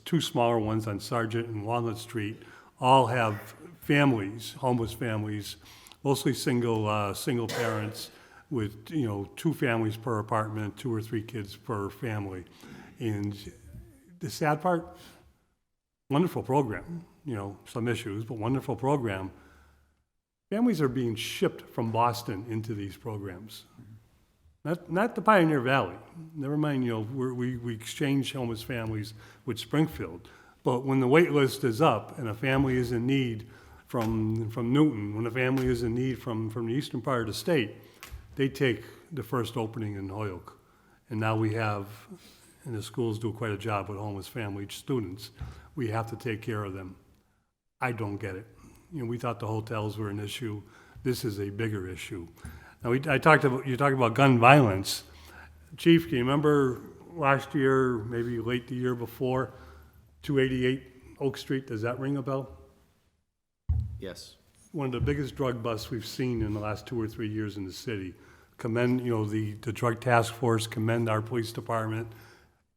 Speaker 3: 2 smaller ones on Sergeant and Walnut Street all have families, homeless families, mostly single parents with 2 families per apartment, 2 or 3 kids per family. And the sad part, wonderful program, some issues, but wonderful program. Families are being shipped from Boston into these programs. Not the Pioneer Valley. Never mind, we exchange homeless families with Springfield. But when the wait list is up and a family is in need from Newton, when a family is in need from the eastern part of the state, they take the first opening in Holyoke. And now we have, and the schools do quite a job with homeless family students, we have to take care of them. I don't get it. We thought the hotels were an issue. This is a bigger issue. Now, you talked about gun violence. Chief, can you remember last year, maybe late the year before, 288 Oak Street, does that ring a bell?
Speaker 2: Yes.
Speaker 3: One of the biggest drug busts we've seen in the last 2 or 3 years in the city. A commend, the drug task force, commend our police department.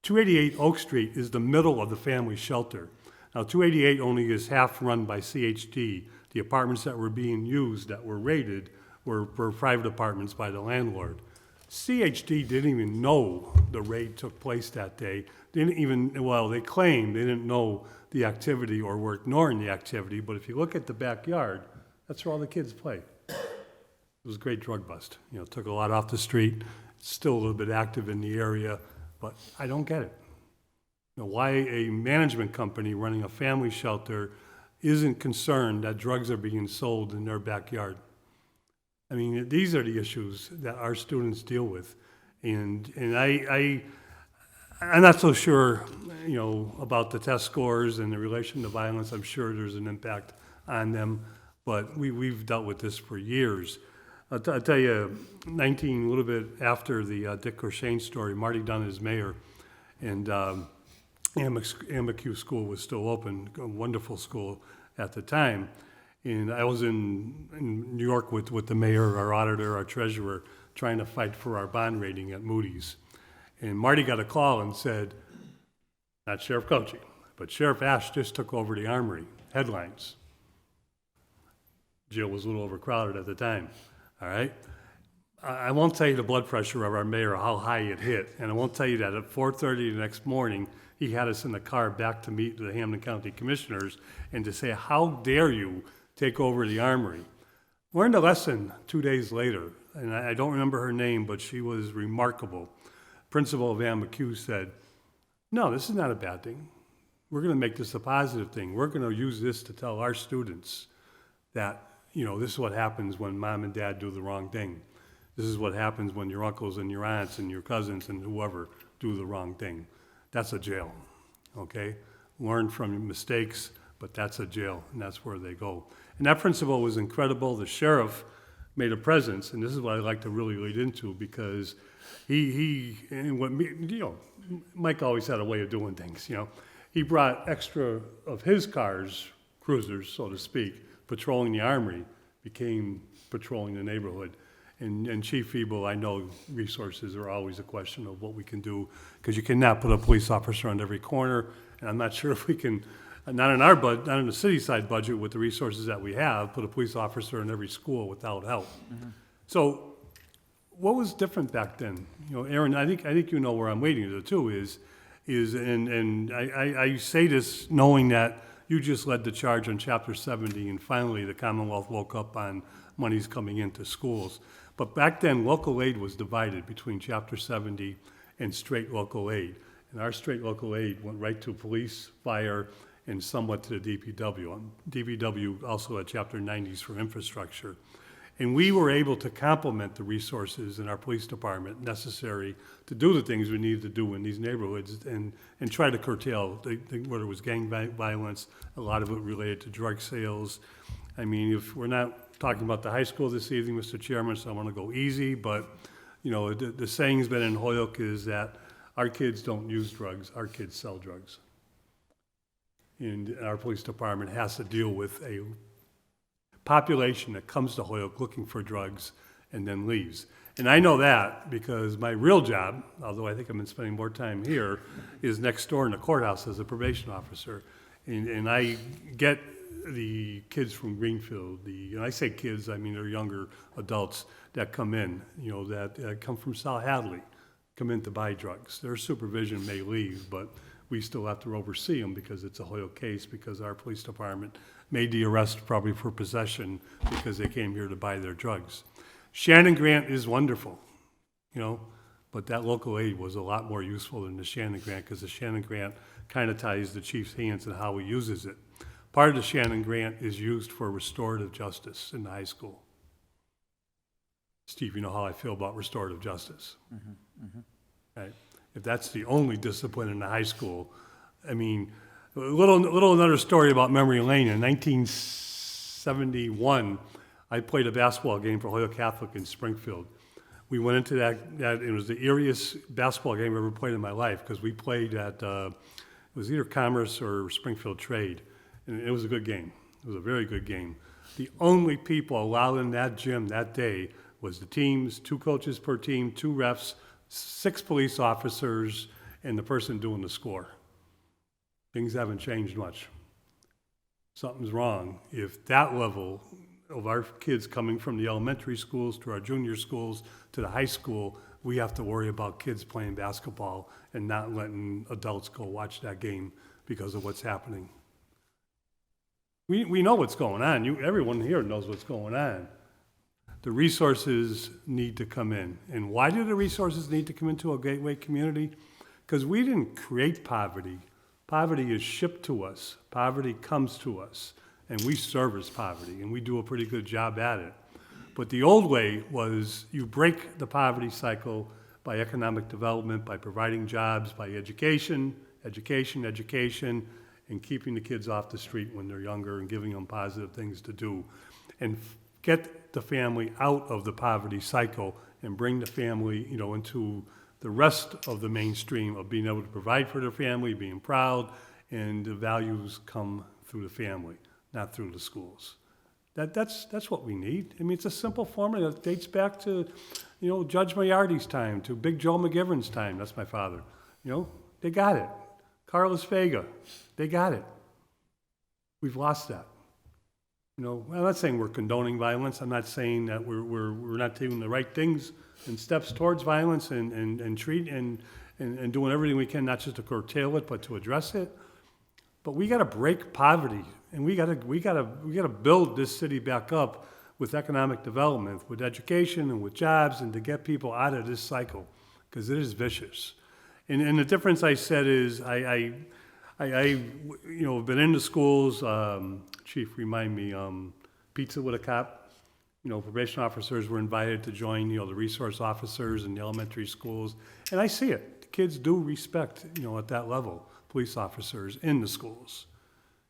Speaker 3: 288 Oak Street is the middle of the family shelter. Now, 288 only is half run by CHD. The apartments that were being used, that were raided, were private apartments by the landlord. CHD didn't even know the raid took place that day. They claimed they didn't know the activity or were ignoring the activity, but if you look at the backyard, that's where all the kids play. It was a great drug bust. Took a lot off the street, still a little bit active in the area, but I don't get it. Why a management company running a family shelter isn't concerned that drugs are being sold in their backyard. I mean, these are the issues that our students deal with. And I'm not so sure, about the test scores and the relation to violence. I'm sure there's an impact on them, but we've dealt with this for years. I'll tell you, a little bit after the Dick Corshane story, Marty Dunn is mayor, and AMAQ school was still open, a wonderful school at the time. And I was in New York with the mayor, our auditor, our treasurer, trying to fight for our bond rating at Moody's. And Marty got a call and said, not Sheriff Coaching, but Sheriff Ash just took over the Armory. Headlines. Jail was a little overcrowded at the time. All right? I won't tell you the blood pressure of our mayor, how high it hit. And I won't tell you that at 4:30 the next morning, he had us in the car back to meet the Hampden County Commissioners and to say, how dare you take over the Armory? Learned a lesson 2 days later, and I don't remember her name, but she was remarkable. Principal of AMAQ said, no, this is not a bad thing. We're going to make this a positive thing. We're going to use this to tell our students that, this is what happens when mom and dad do the wrong thing. This is what happens when your uncles and your aunts and your cousins and whoever do the wrong thing. That's a jail, okay? Learn from your mistakes, but that's a jail, and that's where they go. And that principal was incredible. The sheriff made a presence, and this is what I like to really lead into, because Mike always had a way of doing things, He brought extra of his cars, cruisers, so to speak, patrolling the Armory, became patrolling the neighborhood. And Chief Feeble, I know resources are always a question of what we can do, because you cannot put a police officer on every corner, and I'm not sure if we can, not in the city side budget with the resources that we have, put a police officer in every school without help. Mm-hmm. So what was different back then? Aaron, I think you know where I'm waiting to too, and I say this knowing that you just led the charge on Chapter 70, and finally the Commonwealth woke up on monies coming into schools. But back then, local aid was divided between Chapter 70 and straight local aid. And our straight local aid went right to police, fire, and somewhat to the DPW. DPW also had Chapter 90s for infrastructure. And we were able to complement the resources in our police department necessary to do the things we needed to do in these neighborhoods and try to curtail, whether it was gang violence, a lot of it related to drug sales. I mean, if we're not talking about the high school this evening, Mr. Chairman, so I want to go easy, but, the saying's been in Holyoke is that our kids don't use drugs, our kids sell drugs. And our police department has to deal with a population that comes to Holyoke looking for drugs and then leaves. And I know that because my real job, although I think I've been spending more time here, is next door in the courthouse as a probation officer. And I get the kids from Greenfield, and I say kids, I mean they're younger adults that come in, that come from South Hadley, come in to buy drugs. Their supervision may leave, but we still have to oversee them because it's a Holyoke case, because our police department made the arrest probably for possession because they came here to buy their drugs. Shannon Grant is wonderful, but that local aid was a lot more useful than the Shannon Grant, because the Shannon Grant kind of ties the chief's hands in how he uses it. Part of the Shannon Grant is used for restorative justice in the high school. Steve, you know how I feel about restorative justice. Mm-hmm, mm-hmm. Right? If that's the only discipline in the high school, I mean, another story about memory lane. In 1971, I played a basketball game for Holyoke Catholic in Springfield. We went into that it was the eeriest basketball game I've ever played in my life, because we played at, it was either Commerce or Springfield Trade, and it was a good game. It was a very good game. The only people allowed in that gym that day was the teams, 2 coaches per team, 2 refs, 6 police officers, and the person doing the score. Things haven't changed much. Something's wrong if that level of our kids coming from the elementary schools to our junior schools to the high school, we have to worry about kids playing basketball and not letting adults go watch that game because of what's happening. We know what's going on. Everyone here knows what's going on. The resources need to come in. And why do the resources need to come into a gateway community? Because we didn't create poverty. Poverty is shipped to us. Poverty comes to us. And we service poverty, and we do a pretty good job at it. But the old way was you break the poverty cycle by economic development, by providing jobs, by education, and keeping the kids off the street when they're younger and giving them positive things to do. And get the family out of the poverty cycle and bring the family, into the rest of the mainstream of being able to provide for their family, being proud, and the values come through the family, not through the schools. That's what we need. I mean, it's a simple formula that dates back to, Judge Maillardi's time, to Big Joe McGivern's time. That's my father. They got it. Carlos Vega, they got it. We've lost that. I'm not saying we're condoning violence. I'm not saying that we're not taking the right things and steps towards violence and treat and doing everything we can, not just to curtail it, but to address it. But we got to break poverty, and we got to build this city back up with economic development, with education, and with jobs, and to get people out of this cycle, because it is vicious. And the difference I said is I have been in the schools. Chief, remind me, Pizza with a Cop. Probation officers were invited to join, the resource officers in the elementary schools, and I see it. The kids do respect, at that level, police officers in the schools.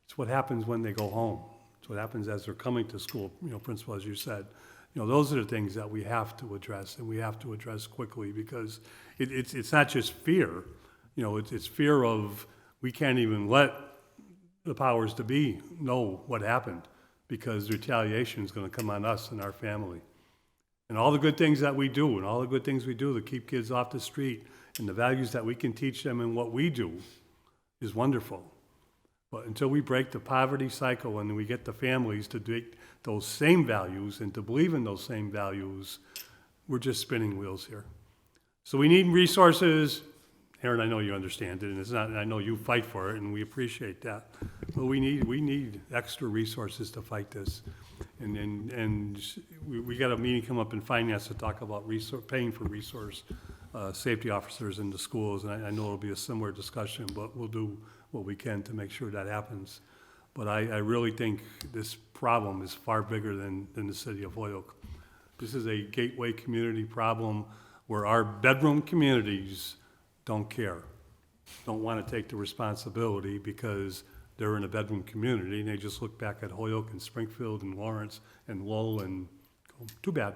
Speaker 3: It's what happens when they go home. It's what happens as they're coming to school, principal, as you said. Those are the things that we have to address, and we have to address quickly, because it's not just fear. It's fear of we can't even let the powers to be know what happened, because the retaliation is going to come on us and our family. And all the good things that we do, and all the good things we do to keep kids off the street, and the values that we can teach them in what we do is wonderful. But until we break the poverty cycle and we get the families to take those same values and to believe in those same values, we're just spinning wheels here. So we need resources. Aaron, I know you understand it, and it's not. I know you fight for it, and we appreciate that. But we need extra resources to fight this, and we got a meeting come up in finance to talk about paying for resource safety officers in the schools, and I know it'll be a similar discussion, but we'll do what we can to make sure that happens. But I really think this problem is far bigger than the city of Holyoke. This is a gateway community problem where our bedroom communities don't care, don't want to take the responsibility because they're in a bedroom community, and they just look back at Holyoke and Springfield and Lawrence and Lowell and go, too bad.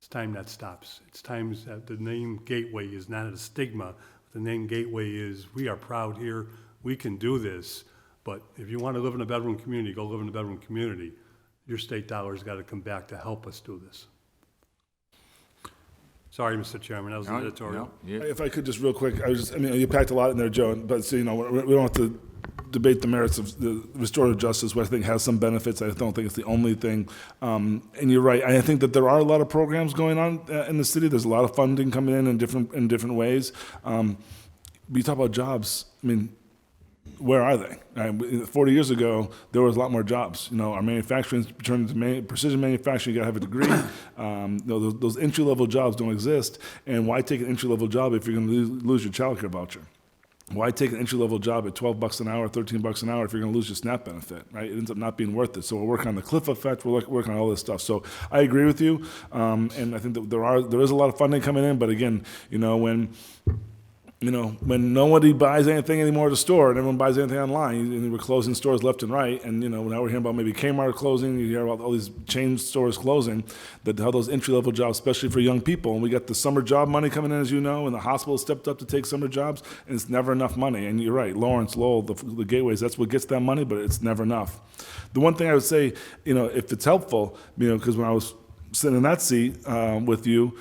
Speaker 3: It's time that stops. It's time that the name Gateway is not a stigma. The name Gateway is, we are proud here, we can do this, but if you want to live in a bedroom community, go live in a bedroom community. Your state dollars got to come back to help us do this. Sorry, Mr. Chairman, that was an editorial.
Speaker 1: Yeah.
Speaker 7: If I could just real quick, you packed a lot in there, Joe, but so, we don't have to debate the merits of the restorative justice, which I think has some benefits. I don't think it's the only thing. And you're right. I think that there are a lot of programs going on in the city. There's a lot of funding coming in different ways. But you talk about jobs. Where are they? 40 years ago, there was a lot more jobs. Our manufacturing turned into precision manufacturing. You got to have a degree. Those entry-level jobs don't exist. And why take an entry-level job if you're going to lose your child care voucher? Why take an entry-level job at $12 an hour, $13 an hour if you're going to lose your SNAP benefit, right? It ends up not being worth it. So we're working on the cliff effect. We're working on all this stuff. So I agree with you, and I think that there is a lot of funding coming in. But again, when nobody buys anything anymore at the store and everyone buys anything online, and we're closing stores left and right, and now we're hearing about maybe Kmart closing, you hear about all these chain stores closing, how those entry-level jobs, especially for young people, and we got the summer job money coming in, as you know, and the hospital stepped up to take summer jobs, and it's never enough money. And you're right, Lawrence, Lowell, the gateways, that's what gets that money, but it's never enough. The one thing I would say, if it's helpful, because when I was sitting in that seat with you.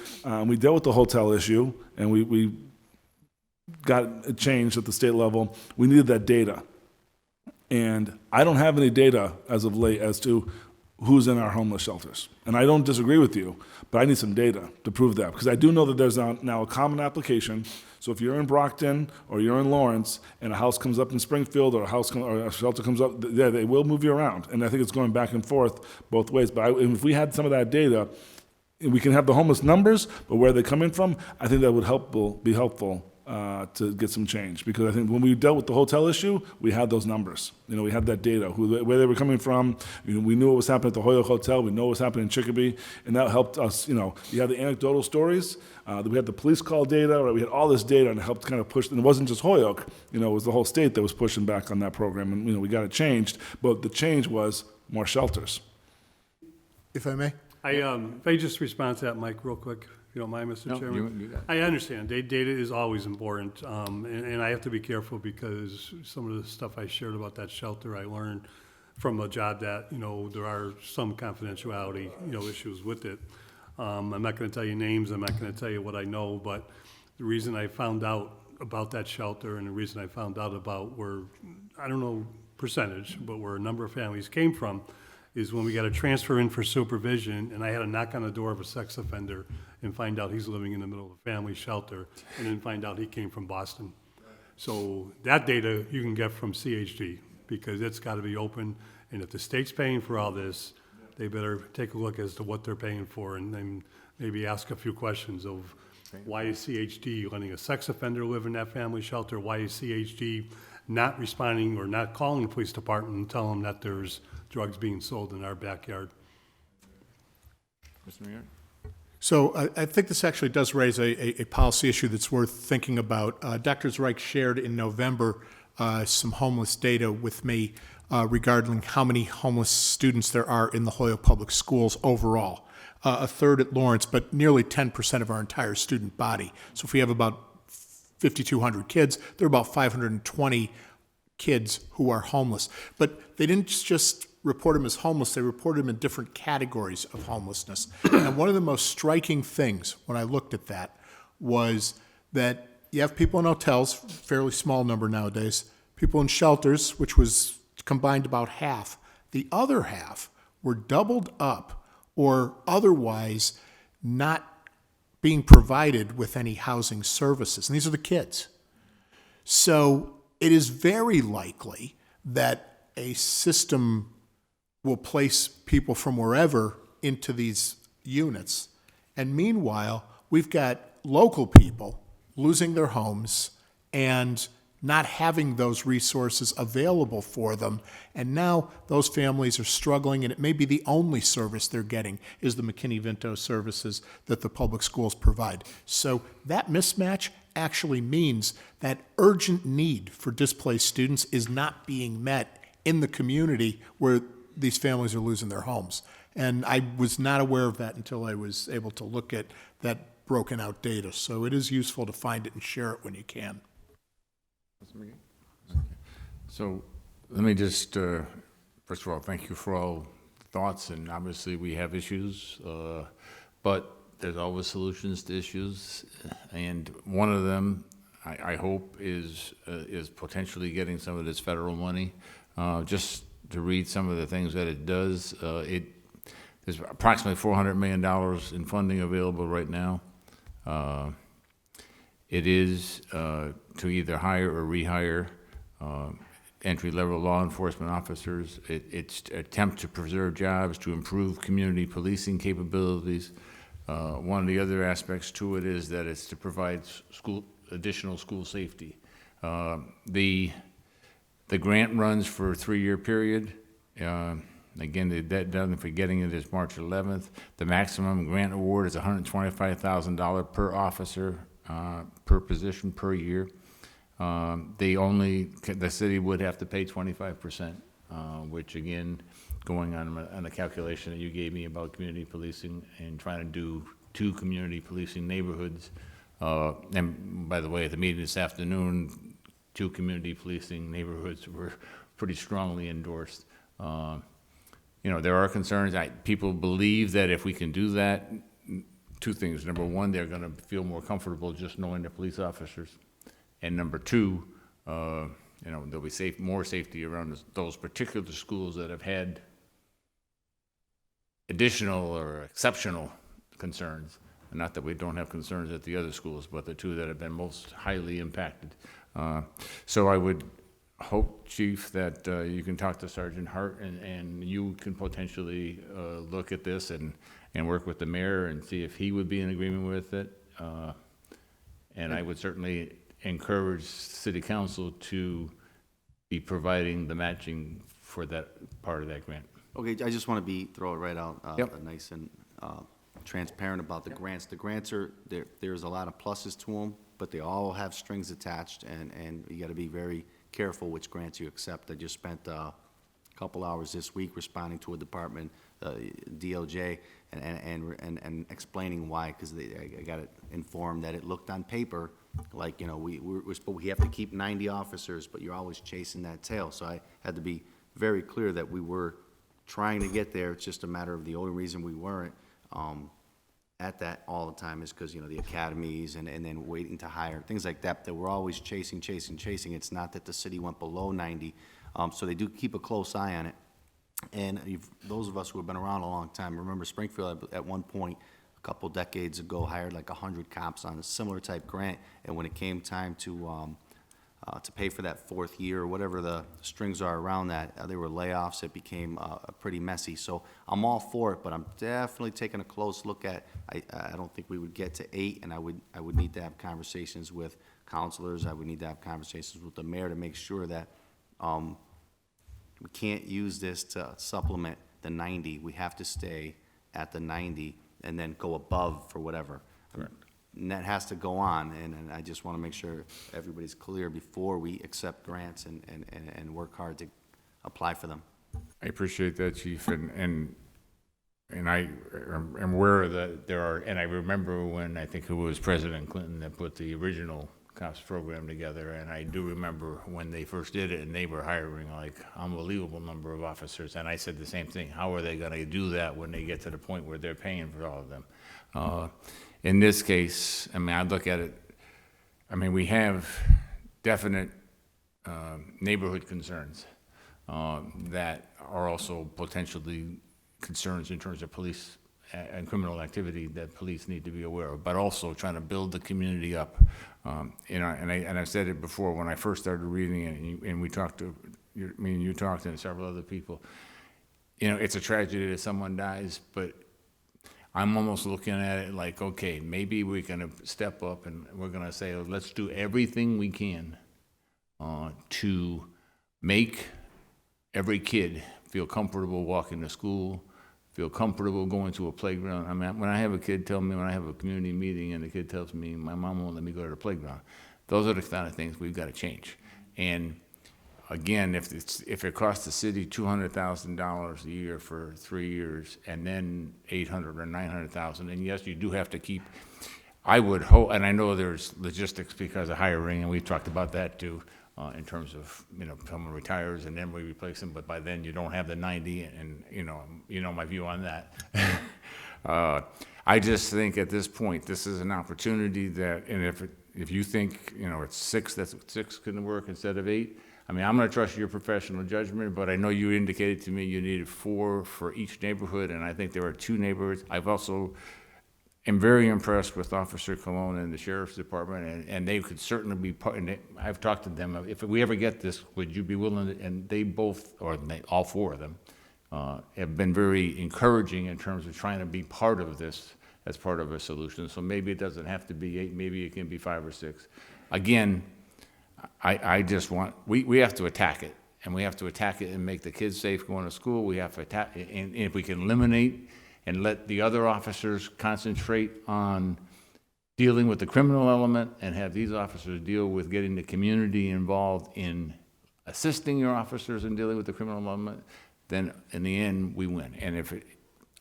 Speaker 7: We dealt with the hotel issue, and we got it changed at the state level. We needed that data. And I don't have any data as of late as to who's in our homeless shelters. And I don't disagree with you, but I need some data to prove that. Because I do know that there's now a common application. So if you're in Brockton or you're in Lawrence and a house comes up in Springfield or a shelter comes up, yeah, they will move you around. And I think it's going back and forth both ways. But if we had some of that data, we can have the homeless numbers, but where they're coming from, I think that would be helpful to get some change. Because I think when we dealt with the hotel issue, we had those numbers. We had that data, where they were coming from. We knew what was happening at the Holyoke Hotel. We know what was happening in Chicopee, and that helped us. You had the anecdotal stories. We had the police call data. Right? We had all this data, and it helped kind of push. And it wasn't just Holyoke. It was the whole state that was pushing back on that program, and we got it changed. But the change was more shelters.
Speaker 8: If I may?
Speaker 3: If I just respond to that, Mike, real quick, if you don't mind, Mr.
Speaker 1: No,
Speaker 3: Chairman.
Speaker 1: you got it.
Speaker 3: I understand, data is always important, and I have to be careful because some of the stuff I shared about that shelter, I learned from a job that, there are some confidentiality, issues with it. I'm not gonna tell you names, I'm not gonna tell you what I know, but the reason I found out about that shelter and the reason I found out about where, I don't know percentage, but where a number of families came from, is when we got a transfer in for supervision, and I had to knock on the door of a sex offender and find out he's living in the middle of a family shelter, and then find out he came from Boston. So that data you can get from CHD, because it's gotta be open, and if the state's paying for all this, they better take a look as to what they're paying for, and then maybe ask a few questions of, why is CHD letting a sex offender live in that family shelter? Why is CHD not responding or not calling the police department and telling them that there's drugs being sold in our backyard?
Speaker 1: Mr. Mayor?
Speaker 8: So I think this actually does raise a policy issue that's worth thinking about. Dr. Reich shared in November some homeless data with me regarding how many homeless students there are in the Holyoke Public Schools overall. A third at Lawrence, but nearly 10% of our entire student body. So if we have about 5,200 kids, there are about 520 kids who are homeless. But they didn't just report them as homeless, they reported them in different categories of homelessness. And one of the most striking things when I looked at that was that you have people in hotels, fairly small number nowadays, people in shelters, which was combined about half. The other half were doubled up or otherwise not being provided with any housing services. And these are the kids. So it is very likely that a system will place people from wherever into these units. And meanwhile, we've got local people losing their homes and not having those resources available for them. And now those families are struggling, and it may be the only service they're getting is the McKinney-Vento services that the public schools provide. So that mismatch actually means that urgent need for displaced students is not being met in the community where these families are losing their homes. And I was not aware of that until I was able to look at that broken out data. So it is useful to find it and share it when you can.
Speaker 1: So let me just, first of all, thank you for all the thoughts, and obviously we have issues, but there's always solutions to issues, and one of them, I hope, is potentially getting some of this federal money. Just to read some of the things that it does, there's approximately $400 million in funding available right now. It is to either hire or rehire entry-level law enforcement officers. It's to attempt to preserve jobs, to improve community policing capabilities. One of the other aspects to it is that it's to provide additional school safety. The grant runs for a 3-year period. Again, the deadline for getting it is March 11th. The maximum grant award is $125,000 per officer, per position per year. The city would have to pay 25%, which again, going on a calculation that you gave me about community policing and trying to do 2 community policing neighborhoods. And by the way, at the meeting this afternoon, 2 community policing neighborhoods were pretty strongly endorsed. there are concerns. People believe that if we can do that, two things. Number one, they're going to feel more comfortable just knowing they're police officers. And number two, there'll be more safety around those particular schools that have had additional or exceptional concerns. Not that we don't have concerns at the other schools, but the two that have been most highly impacted. So I would hope, Chief, that you can talk to Sergeant Hart and you can potentially look at this and work with the mayor and see if he would be in agreement with it. And I would certainly encourage City Council to be providing the matching for that part of that grant.
Speaker 2: Okay, I just want to throw it right out,
Speaker 1: Yep.
Speaker 2: nice and transparent about the grants. The grants are, there's a lot of pluses to them, but they all have strings attached, and you got to be very careful which grants you accept. I just spent a couple hours this week responding to a department, DOJ, and explaining why, because I got informed that it looked on paper like, we have to keep 90 officers, but you're always chasing that tail. So I had to be very clear that we were trying to get there. It's just a matter of the only reason we weren't at that all the time is because, the academies and then waiting to hire, things like that we're always chasing. It's not that the city went below 90. So they do keep a close eye on it. And those of us who have been around a long time, remember Springfield at one point, a couple decades ago, hired like 100 cops on a similar type grant. And when it came time to pay for that fourth year, or whatever the strings are around that, there were layoffs. It became pretty messy. So I'm all for it, but I'm definitely taking a close look at. I don't think we would get to 8, and I would need to have conversations with counselors. I would need to have conversations with the mayor to make sure that we can't use this to supplement the 90. We have to stay at the 90 and then go above for whatever.
Speaker 1: Correct.
Speaker 2: And that has to go on, and I just want to make sure everybody's clear before we accept grants and work hard to apply for them.
Speaker 1: I appreciate that, Chief, and I am aware that there are, and I remember when I think it was President Clinton that put the original COPS program together, and I do remember when they first did it, and they were hiring like unbelievable number of officers, and I said the same thing. How are they going to do that when they get to the point where they're paying for all of them? In this case, I look at it, we have definite neighborhood concerns that are also potentially concerns in terms of police and criminal activity that police need to be aware of, but also trying to build the community up. And I've said it before when I first started reading it, and we talked to, you talked and several other people. It's a tragedy that someone dies, but I'm almost looking at it like, okay, maybe we're going to step up and we're going to say, let's do everything we can to make every kid feel comfortable walking to school, feel comfortable going to a playground. When I have a kid tell me, when I have a community meeting and the kid tells me, my mom won't let me go to the playground, those are the kind of things we've got to change. And again, if it costs the city $200,000 a year for 3 years and then $800,000 or $900,000, and yes, you do have to keep. I would hope, and I know there's logistics because of hiring, and we've talked about that too, in terms of someone retires and then we replace them, but by then you don't have the 90, and my view on that. I just think at this point this is an opportunity that, and if you think it's 6, that's 6 can work instead of 8. I'm going to trust your professional judgment, but I know you indicated to me you needed 4 for each neighborhood, and I think there are 2 neighborhoods. I've also am very impressed with Officer Colon and the Sheriff's Department, and they could certainly be part, and I've talked to them, if we ever get this, would you be willing to, and they both, or all 4 of them, have been very encouraging in terms of trying to be part of this as part of a solution. So maybe it doesn't have to be 8, maybe it can be 5 or 6. Again, I just want, we have to attack it, and we have to attack it and make the kids safe going to school. We have to attack, and if we can eliminate and let the other officers concentrate on dealing with the criminal element and have these officers deal with getting the community involved in assisting your officers in dealing with the criminal element, then in the end, we win. And if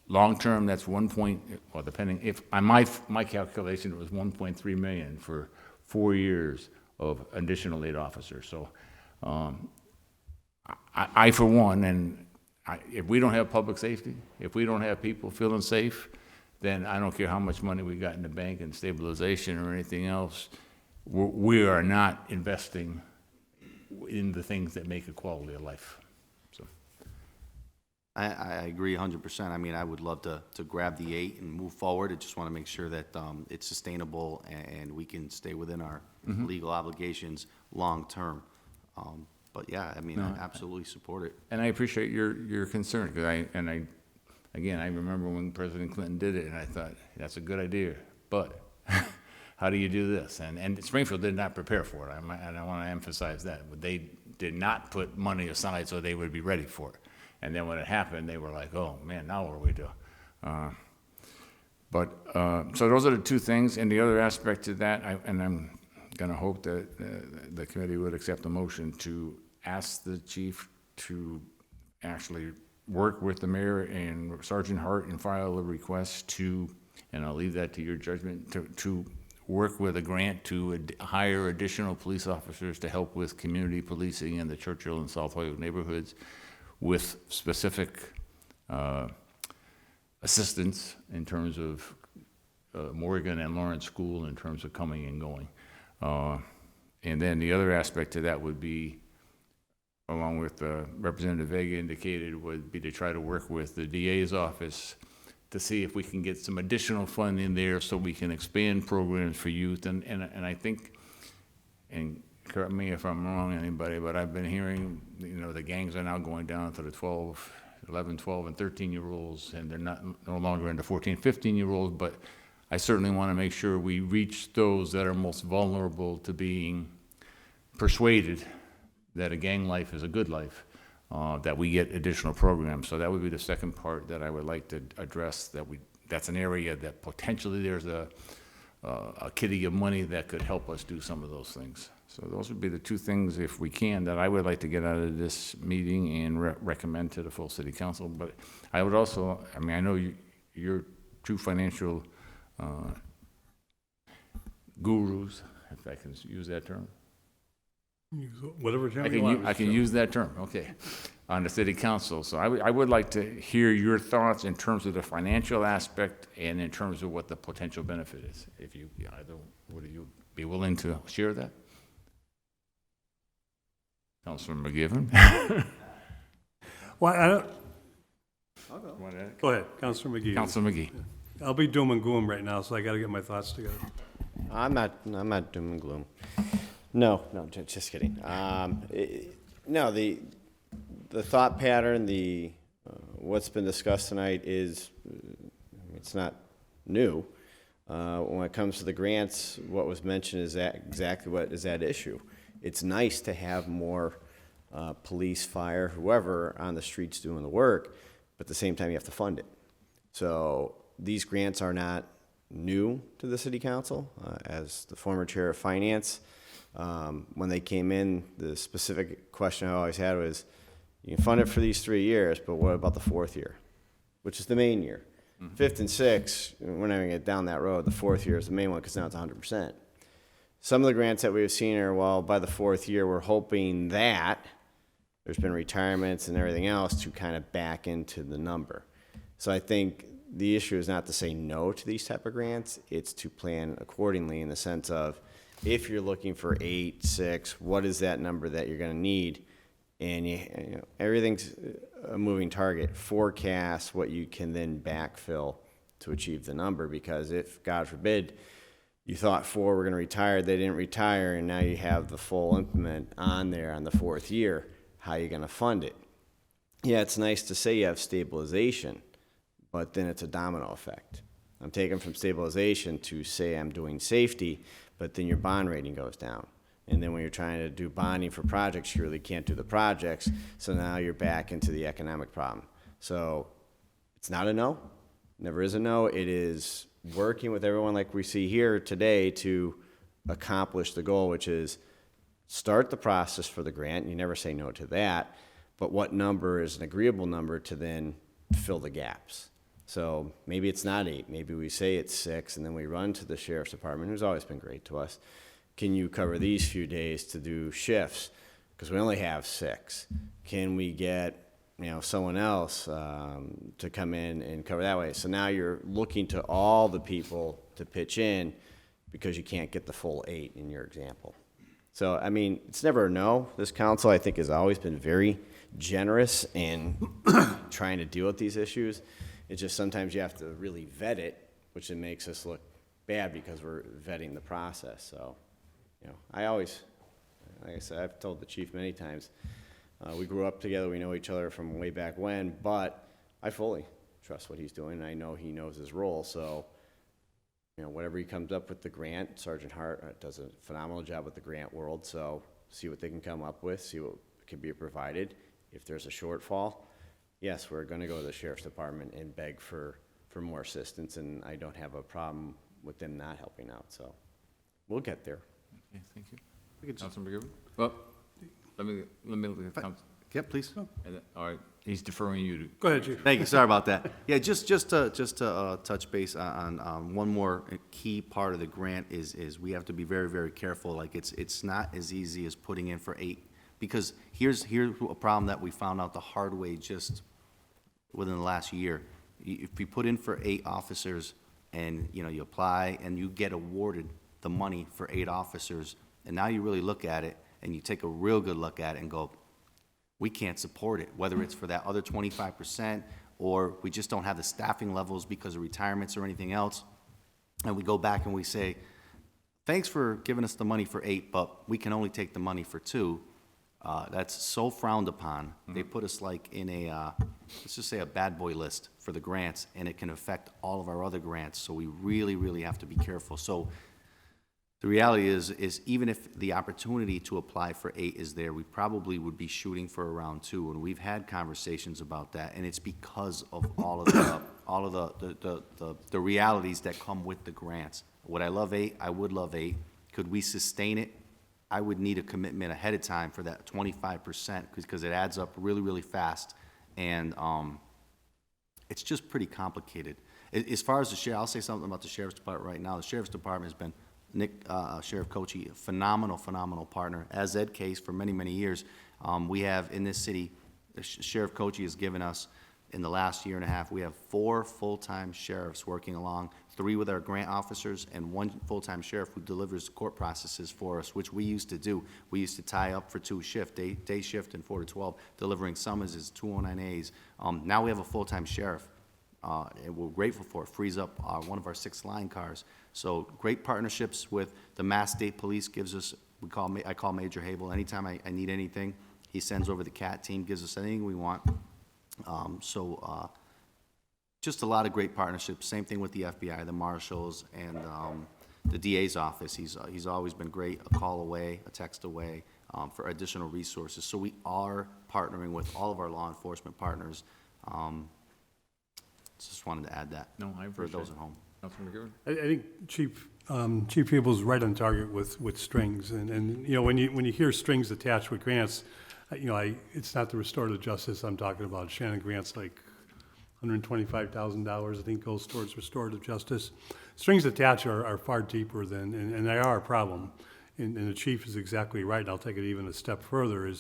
Speaker 1: long-term, that's 1 point, well, depending, if on my calculation, it was 1.3 million for 4 years of additional 8 officers. So I for one, and if we don't have public safety, if we don't have people feeling safe, then I don't care how much money we got in the bank and stabilization or anything else, we are not investing in the things that make a quality of life. So,
Speaker 2: I agree 100%. I mean, I would love to grab the 8 and move forward. I just want to make sure that it's sustainable and we can stay within our legal obligations long-term. But yeah, I mean, I absolutely support it.
Speaker 1: and I appreciate your concern, because again, I remember when President Clinton did it, and I thought, that's a good idea, but how do you do this? And Springfield did not prepare for it, and I want to emphasize that. But they did not put money aside so they would be ready for it. And then when it happened, they were like, oh, man, now what do we do? So those are the two things, and the other aspect to that, and I'm going to hope that the committee would accept the motion to ask the chief to actually work with the mayor and Sergeant Hart and file a request to, and I'll leave that to your judgment, to work with a grant to hire additional police officers to help with community policing in the Churchill and South Holyoke neighborhoods with specific assistance in terms of Morgan and Lawrence School in terms of coming and going. And then the other aspect to that would be, along with Representative Vega indicated, would be to try to work with the DA's office to see if we can get some additional funding there so we can expand programs for youth. And I think, and correct me if I'm wrong, anybody, but I've been hearing, the gangs are now going down to the 11, 12, and 13-year-olds, and they're no longer into 14, 15-year-olds, but I certainly want to make sure we reach those that are most vulnerable to being persuaded that a gang life is a good life, that we get additional programs. So that would be the second part that I would like to address, that's an area that potentially there's a kitty of money that could help us do some of those things. So those would be the two things, if we can, that I would like to get out of this meeting and recommend to the full city council. But I would also, I know you're two financial gurus, if I can use that term.
Speaker 3: Whatever term you want.
Speaker 1: I can use that term, okay, on the city council. So I would like to hear your thoughts in terms of the financial aspect and in terms of what the potential benefit is. If you, would you be willing to share that? Councilman McGivern?
Speaker 3: Well, I don't,
Speaker 2: I'll go.
Speaker 3: go ahead, Councilor McGee.
Speaker 1: Councilman McGee.
Speaker 3: I'll be doom and gloom right now, so I got to get my thoughts together.
Speaker 10: I'm not doom and gloom. No, just kidding. No, the thought pattern, what's been discussed tonight is, it's not new. When it comes to the grants, what was mentioned is that exactly what is at issue. It's nice to have more police, fire, whoever on the streets doing the work, but at the same time you have to fund it. So these grants are not new to the city council. As the former chair of finance, when they came in, the specific question I always had was, you can fund it for these 3 years, but what about the 4th year, which is the main year? 5th and 6th, we're not going to get down that road. The 4th year is the main one because now it's 100%. Some of the grants that we've seen are, well, by the 4th year, we're hoping that there's been retirements and everything else to kind of back into the number. So I think the issue is not to say no to these type of grants, it's to plan accordingly in the sense of, if you're looking for 8, 6, what is that number that you're going to need? And everything's a moving target. Forecast what you can then backfill to achieve the number, because if, God forbid, you thought 4 were going to retire, they didn't retire, and now you have the full implement on there on the 4th year, how are you going to fund it? Yeah, it's nice to say you have stabilization, but then it's a domino effect. I'm taking from stabilization to say I'm doing safety, but then your bond rating goes down. And then when you're trying to do bonding for projects, you really can't do the projects, so now you're back into the economic problem. So it's not a no, never is a no. It is working with everyone like we see here today to accomplish the goal, which is start the process for the grant. You never say no to that, but what number is an agreeable number to then fill the gaps? So maybe it's not 8, maybe we say it's 6, and then we run to the sheriff's department, who's always been great to us. Can you cover these few days to do shifts? Because we only have 6. Can we get someone else to come in and cover that way. So now you're looking to all the people to pitch in because you can't get the full 8 in your example. So, I mean, it's never a no. This council, I think, has always been very generous in trying to deal with these issues. It's just sometimes you have to really vet it, which then makes us look bad because we're vetting the process. So, I always, like I said, I've told the chief many times, we grew up together, we know each other from way back when, but I fully trust what he's doing, and I know he knows his role. So, whatever he comes up with the grant, Sergeant Hart does a phenomenal job with the grant world, so see what they can come up with, see what can be provided. If there's a shortfall, yes, we're going to go to the Sheriff's Department and beg for more assistance, and I don't have a problem with them not helping out, so we'll get there.
Speaker 1: Okay, thank you. Councilman McGivern? Well, let me look at the council.
Speaker 2: Yeah, please.
Speaker 1: All right, he's deferring you to.
Speaker 3: Go ahead, Chief.
Speaker 2: Thank you, sorry about that. Yeah, just to touch base on one more key part of the grant is we have to be very, very careful. Like, it's not as easy as putting in for 8, because here's a problem that we found out the hard way just within the last year. If you put in for 8 officers and, you apply and you get awarded the money for 8 officers, and now you really look at it and you take a real good look at it and go, we can't support it, whether it's for that other 25% or we just don't have the staffing levels because of retirements or anything else. And we go back and we say, thanks for giving us the money for 8, but we can only take the money for 2. That's so frowned upon. They put us like in a, let's just say a bad boy list for the grants, and it can affect all of our other grants. So we really, really have to be careful. So the reality is even if the opportunity to apply for 8 is there, we probably would be shooting for around 2, and we've had conversations about that, and it's because of all of the realities that come with the grants. Would I love 8? I would love 8. Could we sustain it? I would need a commitment ahead of time for that 25% because it adds up really, really fast, and it's just pretty complicated. As far as the sheriff, I'll say something about the Sheriff's Department right now. The Sheriff's Department has been Sheriff Coachy, a phenomenal partner, as Ed Caisse for many, many years. We have in this city, Sheriff Coachy has given us, in the last year and a half, we have 4 full-time sheriffs working along, 3 with our grant officers, and 1 full-time sheriff who delivers court processes for us, which we used to do. We used to tie up for 2 shifts, day shift and 4 to 12, delivering summonses, 209As. Now we have a full-time sheriff. And we're grateful for it. Frees up one of our 6 line cars. So great partnerships with the Mass State Police gives us, I call Major Habel. Anytime I need anything, he sends over the CAT team, gives us anything we want. Just a lot of great partnerships. Same thing with the FBI, the marshals, and the DA's office. He's always been great, a call away, a text away, for additional resources. So we are partnering with all of our law enforcement partners. Just wanted to add that.
Speaker 1: No, I
Speaker 7: for
Speaker 1: appreciate
Speaker 7: those at home.
Speaker 1: Councilman McGivern?
Speaker 3: I think Chief Peebles is right on target with strings, and when you hear strings attached with grants, it's not the restorative justice I'm talking about. Shannon grants like $125,000, I think, goes towards restorative justice. Strings attached are far deeper than, and they are a problem. And the chief is exactly right. And I'll take it even a step further.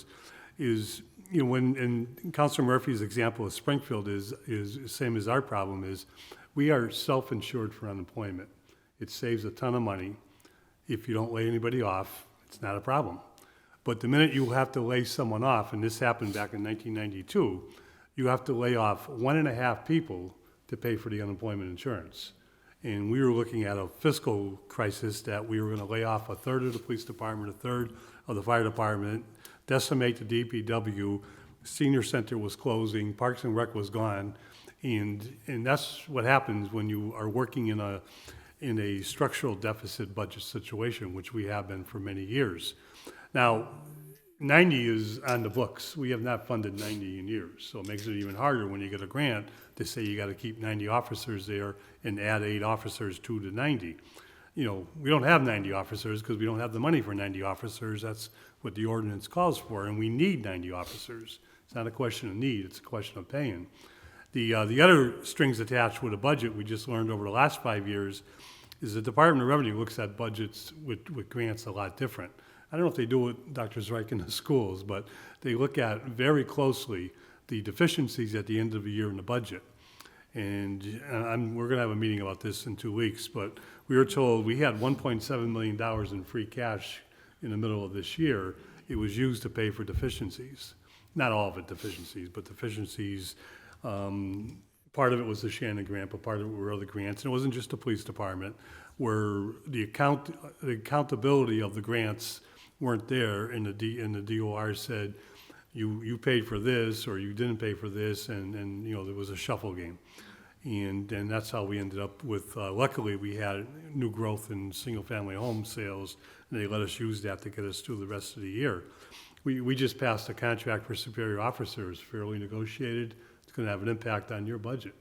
Speaker 3: When Councilor Murphy's example of Springfield is same as our problem is, we are self-insured for unemployment. It saves a ton of money. If you don't lay anybody off, it's not a problem. But the minute you have to lay someone off, and this happened back in 1992, you have to lay off 1.5 people to pay for the unemployment insurance. And we were looking at a fiscal crisis that we were going to lay off 1/3 of the police department, 1/3 of the fire department, decimate the DPW, senior center was closing, Parks and Rec was gone, and that's what happens when you are working in a structural deficit budget situation, which we have been for many years. Now, 90 is on the books. We have not funded 90 in years, so it makes it even harder when you get a grant to say you got to keep 90 officers there and add 8 officers to the 90. We don't have 90 officers because we don't have the money for 90 officers. That's what the ordinance calls for, and we need 90 officers. It's not a question of need, it's a question of paying. The other strings attached with a budget we just learned over the last 5 years is the Department of Revenue looks at budgets with grants a lot different. I don't know if they do it, Dr. Zreik, in the schools, but they look at very closely the deficiencies at the end of the year in the budget. And we're gonna have a meeting about this in 2 weeks, but we were told we had $1.7 million in free cash in the middle of this year. It was used to pay for deficiencies. Not all of it deficiencies, but deficiencies. Part of it was the Shannon grant, but part of it were other grants. And it wasn't just the police department, where the accountability of the grants weren't there, and the DOR said, you paid for this, or you didn't pay for this, and you know, there was a shuffle game. And that's how we ended up with, luckily, we had new growth in single-family home sales, and they let us use that to get us through the rest of the year. We just passed a contract for superior officers, fairly negotiated. It's gonna have an impact on your budget,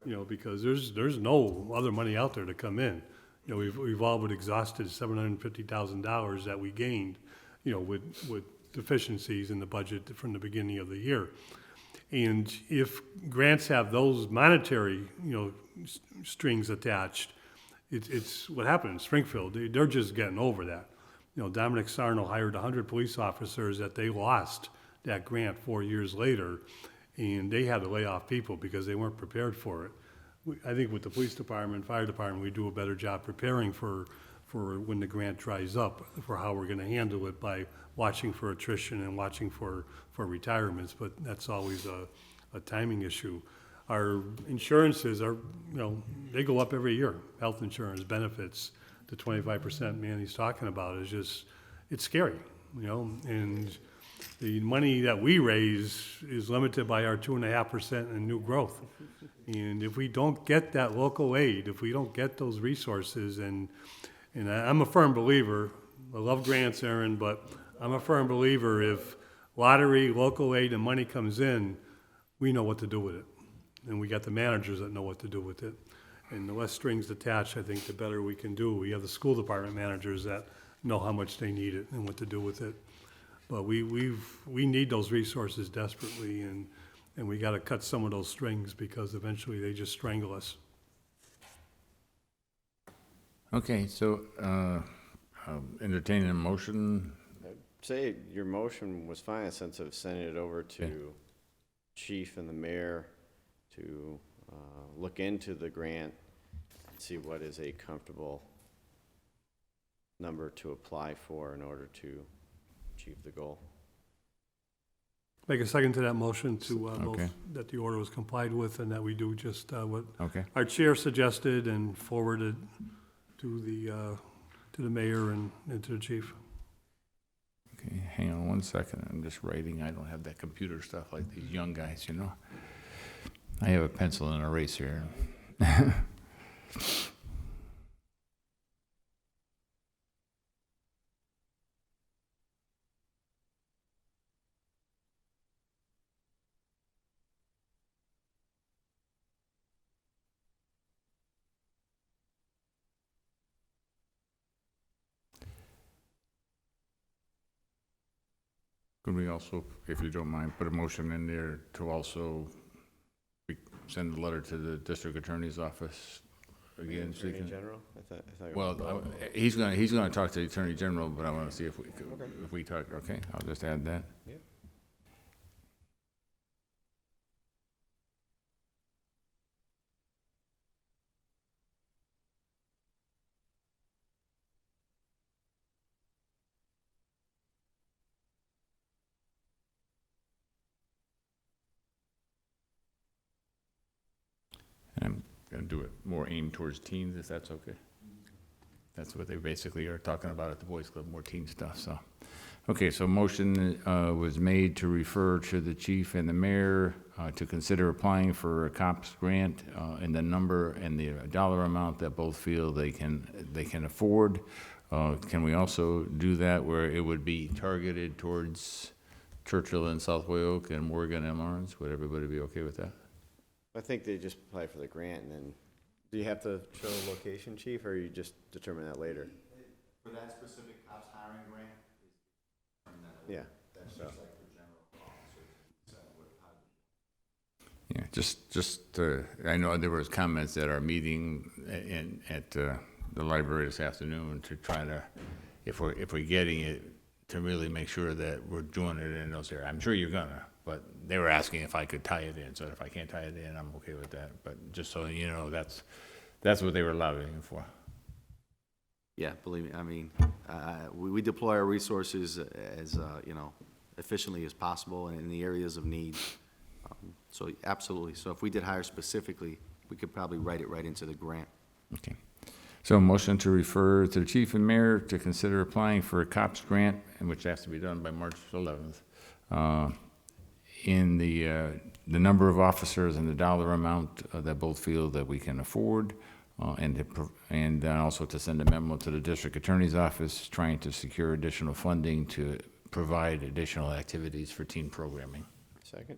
Speaker 3: you know, because there's no other money out there to come in. You know, we've all but exhausted $750,000 that we gained, you know, with deficiencies in the budget from the beginning of the year. And if grants have those monetary, you know, strings attached, it's what happened in Springfield. They're just getting over that. You know, Dominic Sarno hired 100 police officers that they lost that grant 4 years later, and they had to lay off people because they weren't prepared for it. I think with the police department, fire department, we do a better job preparing for when the grant dries up, for how we're gonna handle it by watching for attrition and watching for retirements, but that's always a timing issue. Our insurances are, you know, they go up every year. Health insurance, benefits, the 25% Manny's talking about is just, it's scary, you know, and the money that we raise is limited by our 2.5% in new growth. And if we don't get that local aid, if we don't get those resources, and I'm a firm believer, I love grants, Aaron, but I'm a firm believer if lottery, local aid, and money comes in, we know what to do with it. And we got the managers that know what to do with it. And the less strings attached, I think, the better we can do. We have the school department managers that know how much they need it and what to do with it. But we need those resources desperately, and we got to cut some of those strings because eventually they just strangle us.
Speaker 1: Okay, so entertaining a motion.
Speaker 10: Say your motion was fine in the sense of sending it over to chief and the mayor to look into the grant and see what is a comfortable number to apply for in order to achieve the goal.
Speaker 3: Make a second to that motion to
Speaker 1: Okay.
Speaker 3: both, that the order was complied with and that we do just what
Speaker 1: Okay.
Speaker 3: our chair suggested and forwarded to the mayor and to the chief.
Speaker 1: Okay, hang on one second. I'm just writing. I don't have that computer stuff like these young guys, you know. I have a pencil and eraser. Could we also, if you don't mind, put a motion in there to also send a letter to the district attorney's office again? So he
Speaker 10: Attorney
Speaker 1: can,
Speaker 10: General? I thought
Speaker 1: well, he's gonna talk to the attorney general, but I want to see if we talk. Okay, I'll just add that.
Speaker 10: Yeah.
Speaker 1: And I'm gonna do it more aimed towards teens, if that's okay. That's what they basically are talking about at the Boys Club, more teen stuff, so. Okay, so motion was made to refer to the chief and the mayor to consider applying for a COPS grant and the number and the dollar amount that both feel they can afford. Can we also do that where it would be targeted towards Churchill and South Wyoke and Morgan and Lawrence? Would everybody be okay with that?
Speaker 10: I think they just apply for the grant, and then, do you have to show a location, chief, or you just determine that later?
Speaker 2: For that specific cops hiring grant,
Speaker 10: Yeah.
Speaker 2: that's
Speaker 10: So-
Speaker 2: just like for general officers.
Speaker 1: Yeah, just I know there was comments at our meeting at the library this afternoon to try to, if we're getting it, to really make sure that we're doing it in those areas. I'm sure you're gonna, but they were asking if I could tie it in, so if I can't tie it in, I'm okay with that. But just so you know, that's what they were lobbying for.
Speaker 2: Yeah, believe me, I mean, we deploy our resources as, efficiently as possible and in the areas of need. So absolutely. So if we did hire specifically, we could probably write it right into the grant.
Speaker 1: Okay. So motion to refer to the chief and mayor to consider applying for a COPS grant, and which has to be done by March 11th, in the number of officers and the dollar amount that both feel that we can afford, and also to send a memo to the district attorney's office trying to secure additional funding to provide additional activities for teen programming.
Speaker 10: Second.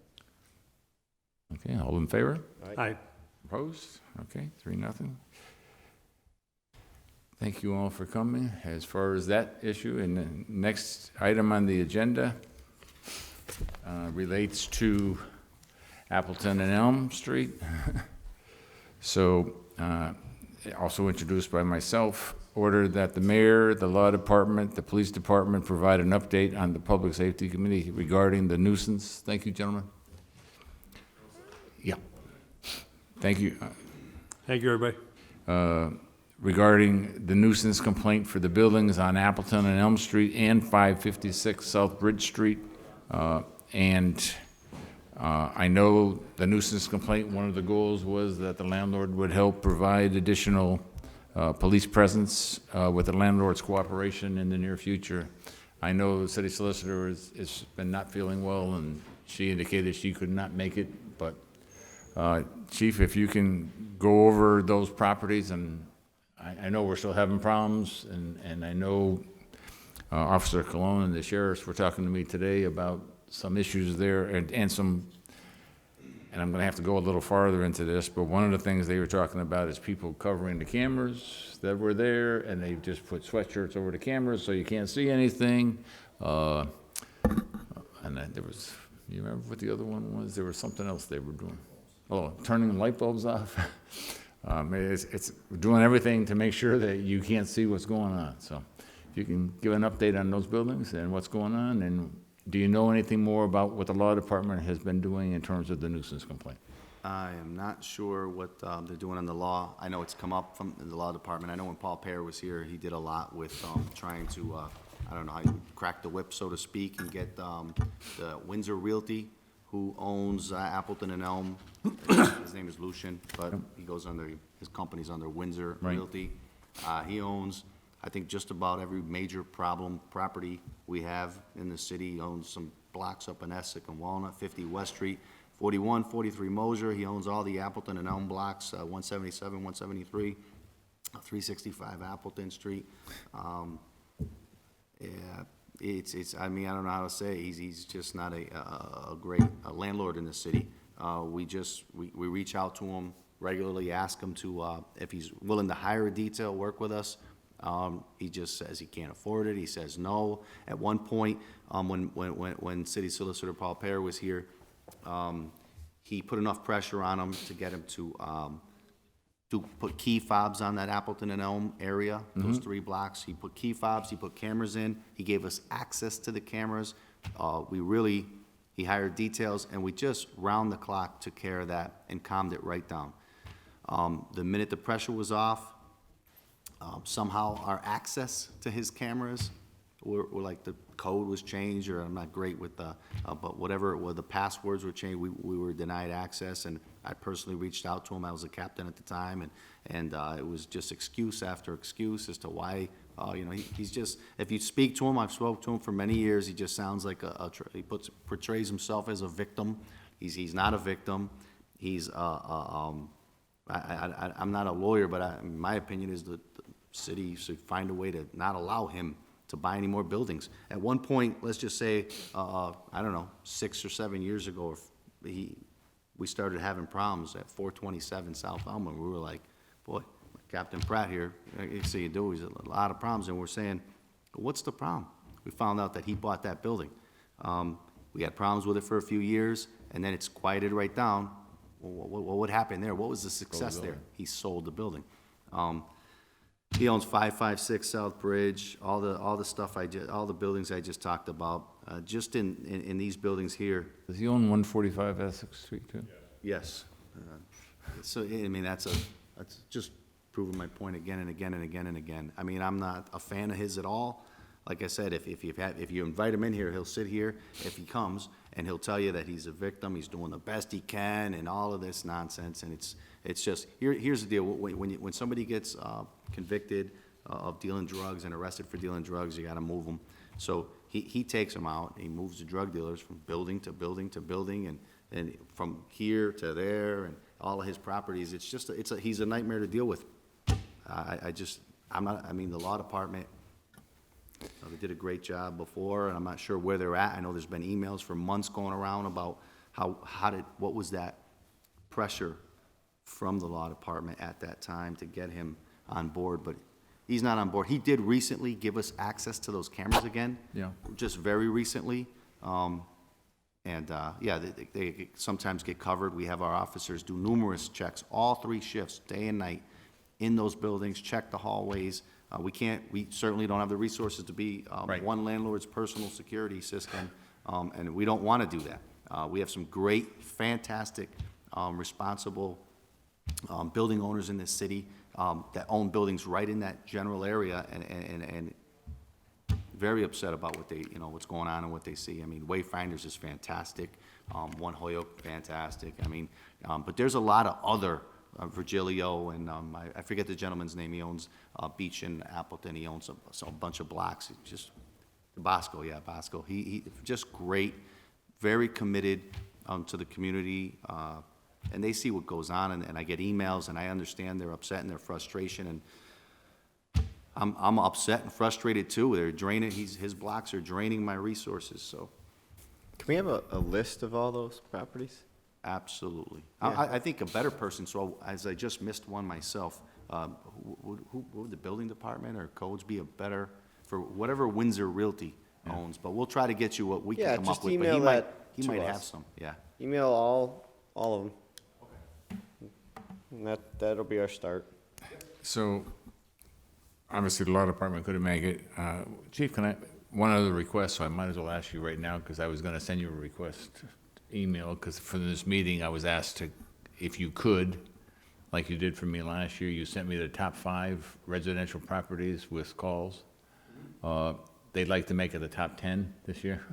Speaker 1: Okay, all in favor?
Speaker 3: Aye.
Speaker 1: Opposed? Okay, 3-0. Thank you all for coming. As far as that issue, and the next item on the agenda relates to Appleton and Elm Street. So, also introduced by myself, order that the mayor, the law department, the police department provide an update on the public safety committee regarding the nuisance. Thank you, gentlemen. Yeah. Thank you.
Speaker 3: Thank you, everybody.
Speaker 1: Regarding the nuisance complaint for the buildings on Appleton and Elm Street and 556 South Bridge Street. I know the nuisance complaint, one of the goals was that the landlord would help provide additional police presence with the landlord's cooperation in the near future. I know the city solicitor has been not feeling well, and she indicated she could not make it, but Chief, if you can go over those properties, and I know we're still having problems, and I know Officer Cologne and the sheriffs were talking to me today about some issues there, and I'm going to have to go a little farther into this, but one of the things they were talking about is people covering the cameras that were there, and they just put sweatshirts over the cameras so you can't see anything. And then there was, you remember what the other one was? There was something else they were doing. Oh, turning light bulbs off. It's doing everything to make sure that you can't see what's going on. So if you can give an update on those buildings and what's going on, and do you know anything more about what the law department has been doing in terms of the nuisance complaint?
Speaker 2: I am not sure what they're doing on the law. I know it's come up from the law department. I know when Paul Pear was here, he did a lot with trying to, I don't know how you crack the whip, so to speak, and get the Windsor Realty, who owns Appleton and Elm. His name is Lucian, but he goes under, his company's under Windsor
Speaker 1: Right.
Speaker 2: Realty. He owns, I think, just about every major problem property we have in the city. He owns some blocks up in Essex and Walnut, 50 West Street, 41, 43 Mosier. He owns all the Appleton and Elm blocks, 177, 173, 365 Appleton Street. Yeah, I mean, I don't know how to say it. He's just not a great landlord in the city. We reach out to him regularly, ask him to, if he's willing to hire a detail, work with us. He just says he can't afford it. He says no. At one point, when City Solicitor Paul Pear was here, he put enough pressure on him to get him to put key fobs on that Appleton and Elm area, those 3 blocks. He put key fobs, he put cameras in, he gave us access to the cameras. He hired details, and we just round the clock took care of that and calmed it right down. The minute the pressure was off, somehow our access to his cameras were like the code was changed, or I'm not great with but whatever it was, the passwords were changed, we were denied access, and I personally reached out to him. I was a captain at the time, and it was just excuse after excuse as to why, he's just, if you speak to him, I've spoken to him for many years, he just sounds like he portrays himself as a victim. He's not a victim. I'm not a lawyer, but my opinion is that the city should find a way to not allow him to buy any more buildings. At one point, let's just say, I don't know, 6 or 7 years ago, we started having problems at 427 South Elm, and we were like, boy, Captain Pratt here, you see you do, he's a lot of problems, and we're saying, what's the problem? We found out that he bought that building. We had problems with it for a few years, and then it's quieted right down. What happened there? What was the success there? He sold the building. He owns 556 South Bridge, all the stuff all the buildings I just talked about. just in these buildings here,
Speaker 1: Does he own 145 Essex Street too?
Speaker 2: yes. So, I mean, that's just proving my point again and again and again and again. I mean, I'm not a fan of his at all. Like I said, if you invite him in here, he'll sit here, if he comes, and he'll tell you that he's a victim, he's doing the best he can, and all of this nonsense, and it's just, here's the deal, when somebody gets convicted of dealing drugs and arrested for dealing drugs, you gotta move them. So he takes them out, he moves the drug dealers from building to building to building, and from here to there, and all of his properties, he's a nightmare to deal with. The law department, they did a great job before, and I'm not sure where they're at. I know there's been emails for months going around about what was that pressure from the law department at that time to get him on board, but he's not on board. He did recently give us access to those cameras again.
Speaker 1: Yeah.
Speaker 2: Just very recently. They sometimes get covered. We have our officers do numerous checks, all 3 shifts, day and night, in those buildings, check the hallways. We certainly don't have the resources to be
Speaker 1: Right.
Speaker 2: one landlord's personal security system, and we don't want to do that. We have some great, fantastic, responsible building owners in this city that own buildings right in that general area, and very upset about what's going on and what they see. I mean, Wayfinders is fantastic, One Hoyoke, fantastic. I mean, but there's a lot of other, Virgilio, and I forget the gentleman's name. He owns Beach in Appleton. He owns a bunch of blocks. It's just Bosco, yeah, Bosco. He just great, very committed to the community, and they see what goes on. And I get emails, and I understand they're upset and their frustration. And I'm upset and frustrated too. They're draining. His blocks are draining my resources. So
Speaker 10: Can we have a list of all those properties?
Speaker 2: absolutely,
Speaker 10: Yeah.
Speaker 2: I think a better person. So as I just missed one myself, who would the building department or codes be a better for whatever Windsor Realty owns? But we'll try to get you what we
Speaker 10: Yeah,
Speaker 2: can come
Speaker 10: just
Speaker 2: up with. But
Speaker 10: email
Speaker 2: he might
Speaker 10: that to
Speaker 2: have
Speaker 10: us.
Speaker 2: some. Yeah.
Speaker 10: Email all of them. And that'll be our start.
Speaker 1: So, obviously, the law department couldn't make it. Chief, one other request, so I might as well ask you right now, because I was gonna send you a request email, because for this meeting, I was asked if you could, like you did for me last year, you sent me the top 5 residential properties with calls. They'd like to make it the top 10 this year.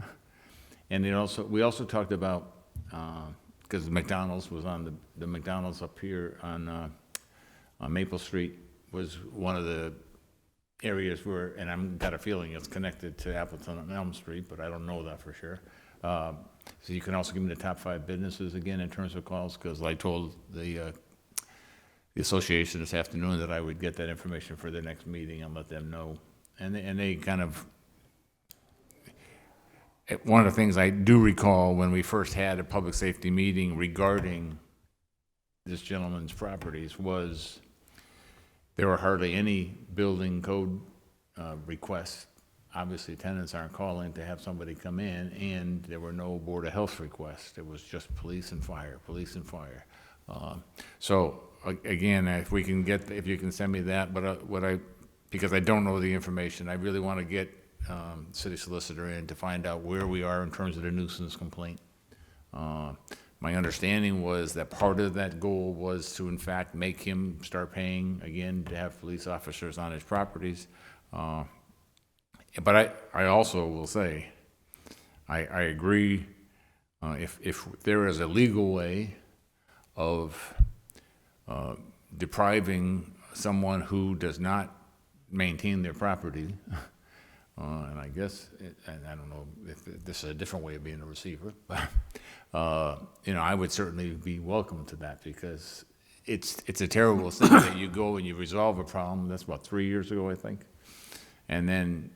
Speaker 1: And we also talked about, because McDonald's was on the McDonald's up here on Maple Street was one of the areas where, and I've got a feeling it's connected to Appleton and Elm Street, but I don't know that for sure. So you can also give me the top 5 businesses again in terms of calls, because I told the association this afternoon that I would get that information for the next meeting and let them know. And they kind of, one of the things I do recall when we first had a public safety meeting regarding this gentleman's properties was there were hardly any building code requests. Obviously, tenants aren't calling to have somebody come in, and there were no Board of Health requests. It was just police and fire, police and fire. So again, if you can send me that, but because I don't know the information, I really want to get city solicitor in to find out where we are in terms of the nuisance complaint. My understanding was that part of that goal was to, in fact, make him start paying again to have police officers on his properties. But I also will say, I agree, if there is a legal way of depriving someone who does not maintain their property, and I guess, and I don't know if this is a different way of being a receiver, but, I would certainly be welcome to that, because it's a terrible thing that you go and you resolve a problem. That's about 3 years ago, I think. And then,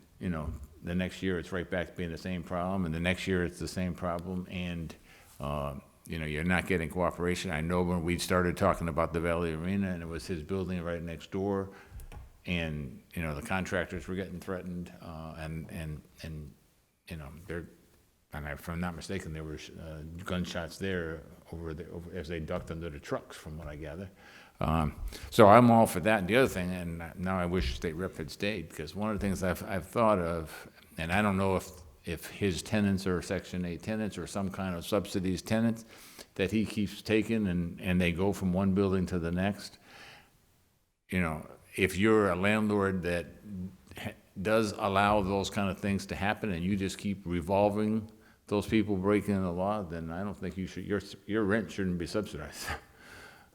Speaker 1: the next year it's right back to being the same problem, and the next year it's the same problem, and, you're not getting cooperation. I know when we started talking about the Valley Arena, and it was his building right next door, and, the contractors were getting threatened, and if I'm not mistaken, there were gunshots there as they ducked under the trucks, from what I gather. So I'm all for that. And the other thing, and now I wish State Rep had stayed, because one of the things I've thought of, and I don't know if his tenants are Section 8 tenants or some kind of subsidies tenants that he keeps taking and they go from one building to the next. You know, if you're a landlord that does allow those kind of things to happen and you just keep revolving those people breaking the law, then I don't think you should, your rent shouldn't be subsidized.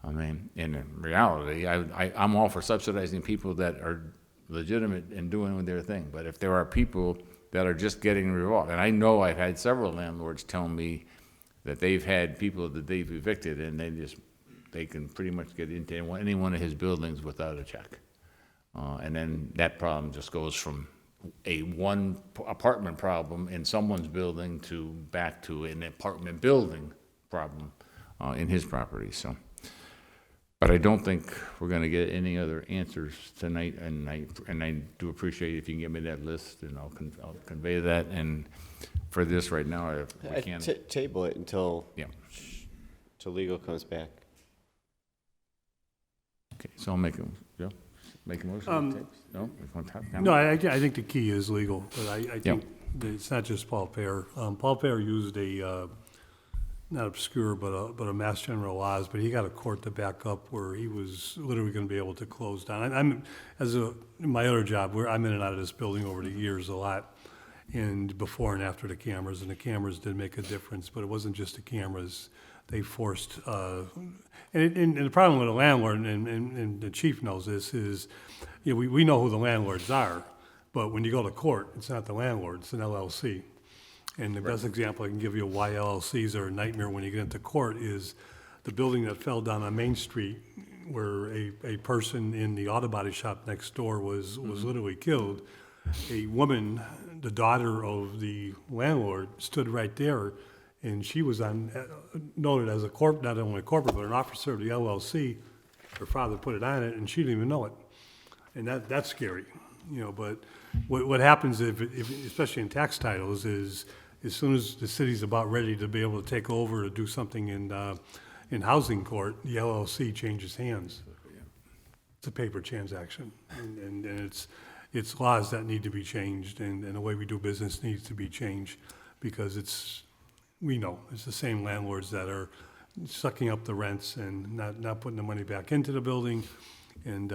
Speaker 1: I mean, in reality, I'm all for subsidizing people that are legitimate and doing their thing. But if there are people that are just getting revolved, and I know I've had several landlords tell me that they've had people that they've evicted and they can pretty much get into any one of his buildings without a check. And then that problem just goes from one apartment problem in someone's building to back to an apartment building problem in his property. So, but I don't think we're going to get any other answers tonight. And I do appreciate if you can give me that list, and I'll convey that. And for this right now, if we can
Speaker 10: Table it until till legal comes back.
Speaker 1: Okay, so I'll make a motion. No,
Speaker 3: No, I think the key is legal, but I think that it's not just Paul Pear. Paul Pear used a, not obscure, but a Mass General laws, but he got a court to back up where he was literally going to be able to close down. I'm in my other job, where I'm in and out of this building over the years a lot, and before and after the cameras did make a difference, but it wasn't just the cameras. They forced, and the problem with a landlord, and the chief knows this, is, you know, we know who the landlords are, but when you go to court, it's not the landlord, it's an LLC. And the best example I can give you of why LLCs are a nightmare when you get into court is the building that fell down on Main Street, where a person in the auto body shop next door was literally killed. A woman, the daughter of the landlord, stood right there, and she was noted as not only a corporate, but an officer of the LLC. Her father put it on it, and she didn't even know it. And that's scary, you know. But what happens if especially in tax titles, is as soon as the city's about ready to be able to take over to do something in housing court, the LLC changes hands. It's a paper transaction, and it's laws that need to be changed, and the way we do business needs to be changed, because we know it's the same landlords that are sucking up the rents and not putting the money back into the building, and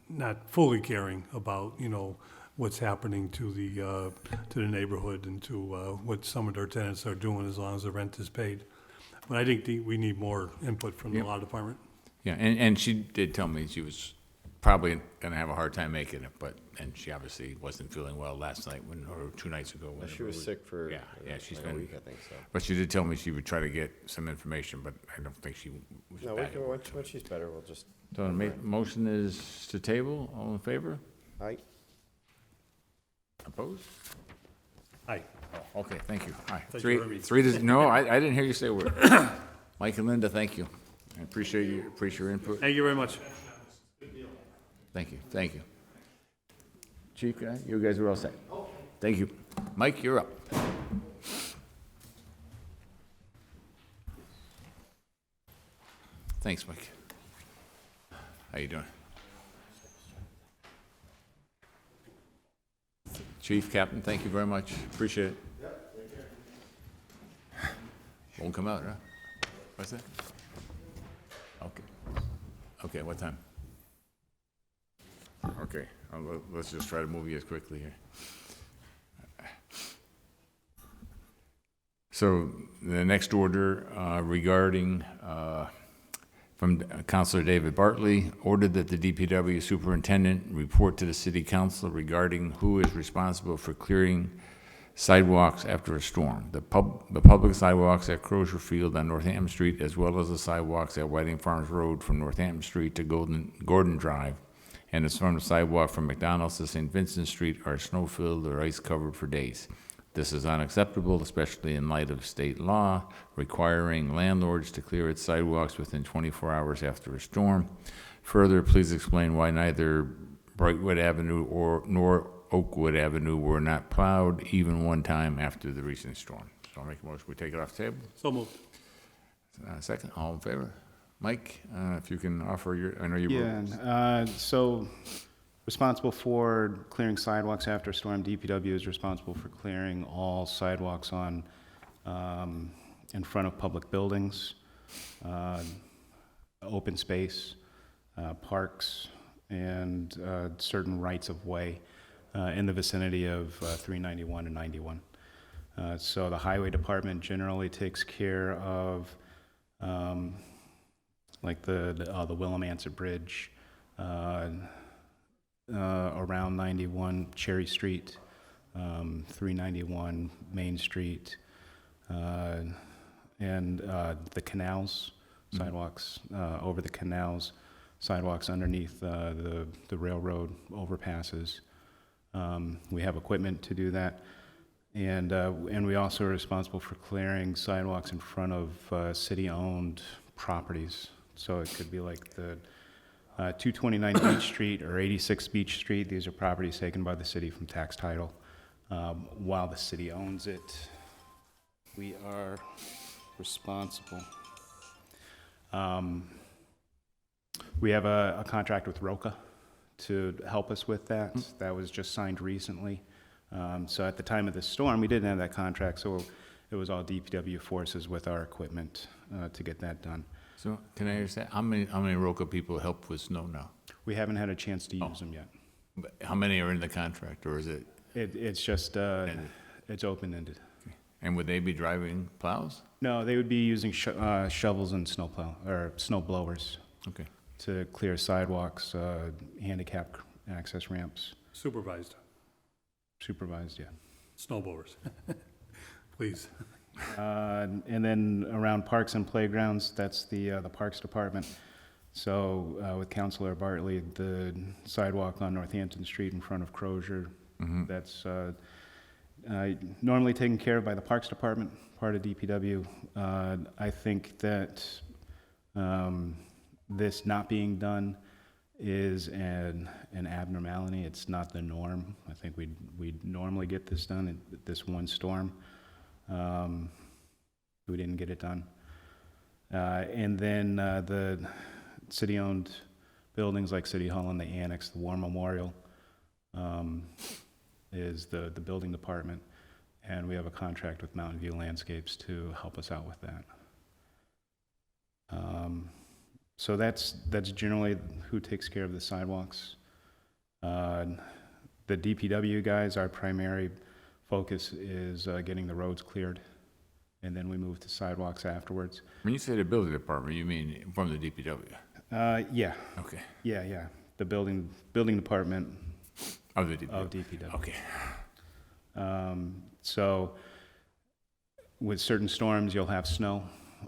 Speaker 3: not fully caring about, you know, what's happening to the neighborhood and to what some of their tenants are doing, as long as the rent is paid. But I think we need more input from the law department.
Speaker 1: Yeah, and she did tell me she was probably going to have a hard time making it, and she obviously wasn't feeling well last night or 2 nights ago.
Speaker 10: She was sick for
Speaker 1: she's
Speaker 10: like
Speaker 1: been
Speaker 10: a week, I think so.
Speaker 1: But she did tell me she would try to get some information, but I don't think she was
Speaker 10: No,
Speaker 1: back.
Speaker 10: when she's better, we'll just.
Speaker 1: So the motion is to table. All in favor?
Speaker 10: Aye.
Speaker 1: Opposed?
Speaker 3: Aye.
Speaker 1: Oh, okay, thank you. Aye.
Speaker 3: Thought you heard me.
Speaker 1: No, I didn't hear you say a word. Mike and Linda, thank you. I appreciate your input.
Speaker 3: Thank you very much.
Speaker 1: Thank you. Chief, you guys are all set. Thank you. Mike, you're up. Thanks, Mike. How you doing? Chief, Captain, thank you very much. Appreciate it. Won't come out, huh? What's that? Okay, what time? Okay, let's just try to move you as quickly here. So the next order regarding, from Councilor David Bartley, ordered that the DPW superintendent report to the city council regarding who is responsible for clearing sidewalks after a storm. The public sidewalks at Crozier Field on Northampton Street, as well as the sidewalks at Whiting Farms Road from Northampton Street to Gordon Drive, and the front sidewalk from McDonald's to St. Vincent Street are snow-filled or ice-covered for days. This is unacceptable, especially in light of state law requiring landlords to clear its sidewalks within 24 hours after a storm. Further, please explain why neither Brightwood Avenue nor Oakwood Avenue were not plowed even one time after the recent storm. So I'll make a motion, we take it off the table.
Speaker 3: So moved.
Speaker 1: Second, all in favor? Mike, if you can offer I know you
Speaker 11: Yeah, so responsible for clearing sidewalks after a storm. DPW is responsible for clearing all sidewalks on, in front of public buildings, open space, parks, and certain rights of way in the vicinity of 391 and 91. So the highway department generally takes care of like the Willimantic Bridge, around 91 Cherry Street, 391 Main Street, and the canals, sidewalks over the canals, sidewalks underneath the railroad overpasses. We have equipment to do that. And we also are responsible for clearing sidewalks in front of city-owned properties. So it could be like the 229 Beach Street or 86 Beach Street. These are properties taken by the city from tax title. While the city owns it, we are responsible. We have a contract with Roca to help us with that. That was just signed recently. So at the time of the storm, we didn't have that contract, so it was all DPW forces with our equipment to get that done.
Speaker 1: So can I understand, how many Roca people help with snow now?
Speaker 11: We haven't had a chance to use them yet.
Speaker 1: But how many are in the contract, or is it?
Speaker 11: It's just, it's open-ended.
Speaker 1: And would they be driving plows?
Speaker 11: No, they would be using shovels and snowplow, or snow blowers
Speaker 1: Okay.
Speaker 11: to clear sidewalks, handicap access ramps,
Speaker 3: Supervised,
Speaker 11: supervised, yeah.
Speaker 3: snow blowers. Please.
Speaker 11: And then around parks and playgrounds, that's the Parks Department. So with Councilor Bartley, the sidewalk on Northampton Street in front of Crozier, that's normally taken care of by the Parks Department, part of DPW. I think that this not being done is an abnormality. It's not the norm. I think we'd normally get this done at this one storm. We didn't get it done. And then the city-owned buildings like City Hall and the Annex, the War Memorial, is the building department. And we have a contract with Mountain View Landscapes to help us out with that. So that's generally who takes care of the sidewalks. The DPW guys, our primary focus is getting the roads cleared, and then we move to sidewalks afterwards.
Speaker 1: When you say the building department, you mean from the DPW?
Speaker 11: Yeah,
Speaker 1: Okay.
Speaker 11: yeah. The building department
Speaker 1: Of the DPW?
Speaker 11: of DPW.
Speaker 1: Okay.
Speaker 11: So with certain storms, you'll have snow,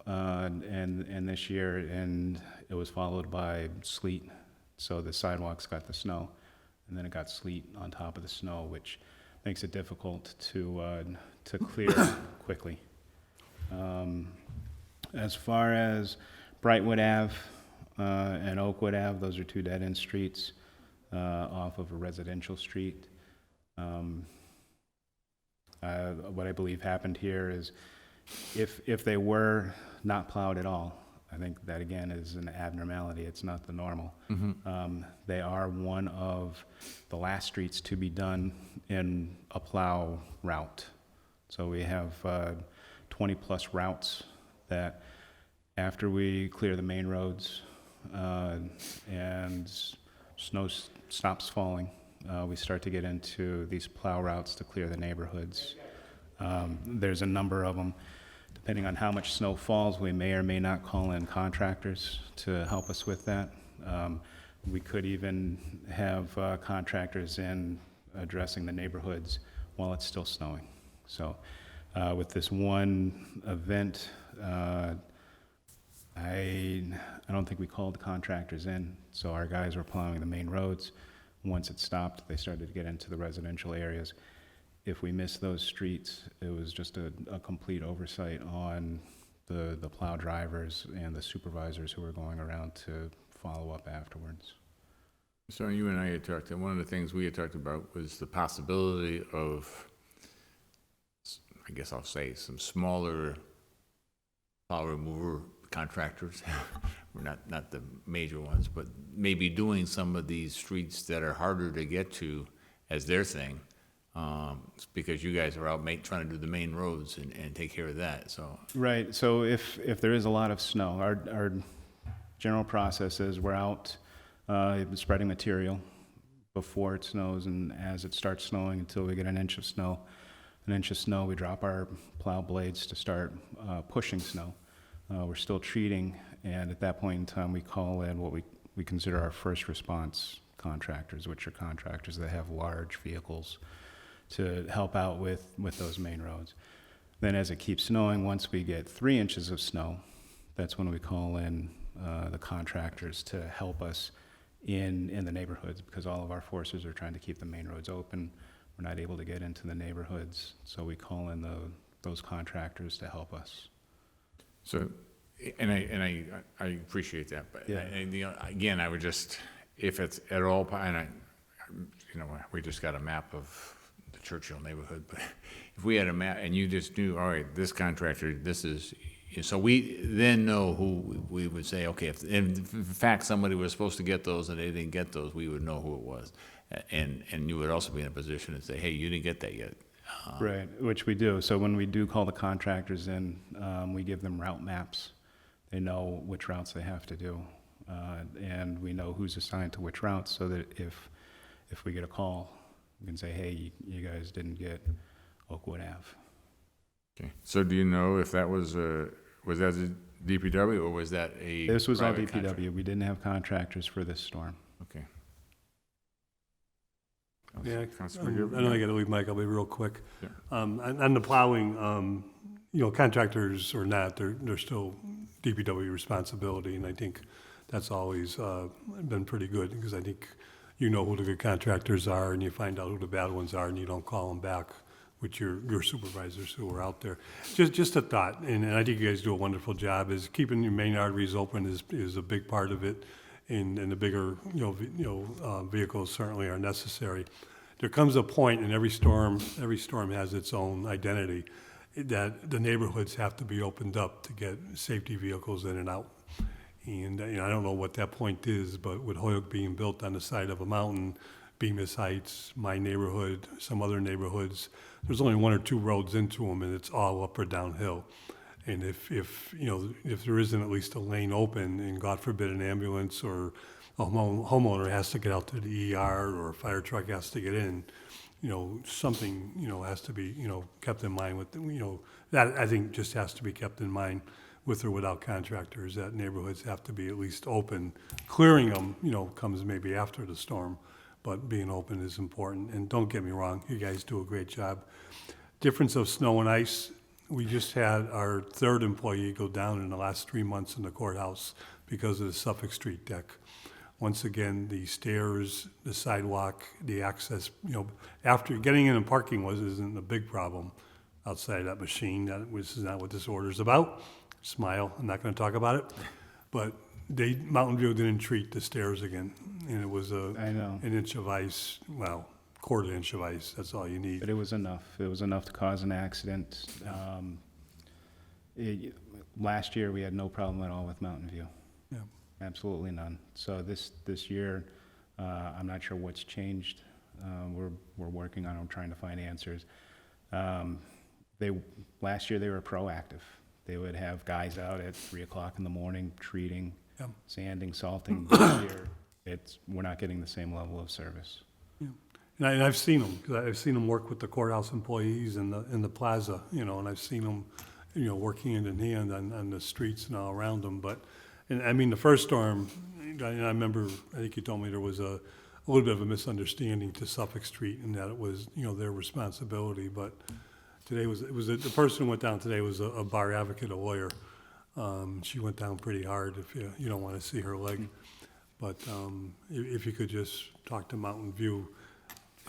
Speaker 11: and this year, and it was followed by sleet. So the sidewalks got the snow, and then it got sleet on top of the snow, which makes it difficult to clear quickly. As far as Brightwood Ave and Oakwood Ave, those are two dead-end streets off of a residential street. What I believe happened here is if they were not plowed at all, I think that again is an abnormality. It's not the normal. They are one of the last streets to be done in a plow route. So we have 20 plus routes that after we clear the main roads and snow stops falling, we start to get into these plow routes to clear the neighborhoods. There's a number of them. Depending on how much snow falls, we may or may not call in contractors to help us with that. We could even have contractors in addressing the neighborhoods while it's still snowing. So with this one event, I don't think we called contractors in, so our guys were plowing the main roads. Once it stopped, they started to get into the residential areas. If we missed those streets, it was just a complete oversight on the plow drivers and the supervisors who were going around to follow up afterwards.
Speaker 1: So you and I had talked, and one of the things we had talked about was the possibility of, I guess I'll say, some smaller plow remover contractors not the major ones, but maybe doing some of these streets that are harder to get to as their thing, because you guys are out trying to do the main roads and take care of that, so.
Speaker 11: Right, so if there is a lot of snow, our general process is we're out spreading material before it snows, and as it starts snowing until we get an inch of snow. An inch of snow, we drop our plow blades to start pushing snow. We're still treating, and at that point in time, we call in what we consider our first response contractors, which are contractors that have large vehicles to help out with those main roads. Then as it keeps snowing, once we get 3 inches of snow, that's when we call in the contractors to help us in the neighborhoods, because all of our forces are trying to keep the main roads open. We're not able to get into the neighborhoods, so we call in those contractors to help us.
Speaker 1: So, and I appreciate that, but,
Speaker 11: Yeah.
Speaker 1: and, again, I would just, if it's at all, and we just got a map of the Churchill neighborhood, but if we had a map and you just knew, all right, this contractor, this is, so we then know who we would say, okay, if in fact somebody was supposed to get those and they didn't get those, we would know who it was. And you would also be in a position to say, hey, you didn't get that yet.
Speaker 11: Right, which we do. So when we do call the contractors in, we give them route maps. They know which routes they have to do. And we know who's assigned to which routes, so that if we get a call, we can say, hey, you guys didn't get Oakwood Ave.
Speaker 1: Okay, so do you know if that was that a DPW or was that a
Speaker 11: This was all
Speaker 1: private
Speaker 11: DPW.
Speaker 1: contractor?
Speaker 11: We didn't have contractors for this storm.
Speaker 1: Okay.
Speaker 3: Yeah,
Speaker 1: Councilor
Speaker 3: I
Speaker 1: Gerber?
Speaker 3: know I gotta leave, Mike, I'll be real quick.
Speaker 1: Yeah.
Speaker 3: On the plowing, contractors or not, they're still DPW responsibility, and I think that's always been pretty good, because I think you know who the good contractors are, and you find out who the bad ones are, and you don't call them back with your supervisors who are out there. Just a thought, and I think you guys do a wonderful job, is keeping your main arteries open is a big part of it, and the bigger, vehicles certainly are necessary. There comes a point in every storm has its own identity, that the neighborhoods have to be opened up to get safety vehicles in and out. And, I don't know what that point is, but with Hoyoke being built on the side of a mountain, Bemis Heights, my neighborhood, some other neighborhoods, there's only 1 or 2 roads into them, and it's all up or downhill. And if there isn't at least a lane open, and God forbid an ambulance or a homeowner has to get out to the ER, or a fire truck has to get in, something, has to be, kept in mind with, that I think just has to be kept in mind with or without contractors, that neighborhoods have to be at least open. Clearing them, comes maybe after the storm, but being open is important. And don't get me wrong, you guys do a great job. Difference of snow and ice, we just had our 3rd employee go down in the last 3 months in the courthouse because of the Suffolk Street deck. Once again, the stairs, the sidewalk, the access, after getting in and parking isn't a big problem outside of that machine. This is not what this order is about. Smile, I'm not gonna talk about it. But Mountain View didn't treat the stairs again, and it was
Speaker 11: I know.
Speaker 3: an inch of ice, well, 1/4 inch of ice, that's all you need.
Speaker 11: But it was enough. It was enough to cause an accident. Last year, we had no problem at all with Mountain View.
Speaker 3: Yeah.
Speaker 11: Absolutely none. So this year, I'm not sure what's changed. We're working on them, trying to find answers. Last year, they were proactive. They would have guys out at 3 o'clock in the morning treating,
Speaker 3: Yeah.
Speaker 11: sanding, salting. This year, we're not getting the same level of service.
Speaker 3: And I've seen them, because I've seen them work with the courthouse employees in the plaza, and I've seen them, working hand in hand on the streets and all around them. But, and I mean, the first storm, I remember, I think you told me there was a little bit of a misunderstanding to Suffolk Street, and that it was, their responsibility. But today the person who went down today was a bar advocate, a lawyer. She went down pretty hard, if you don't want to see her leg. But if you could just talk to Mountain View,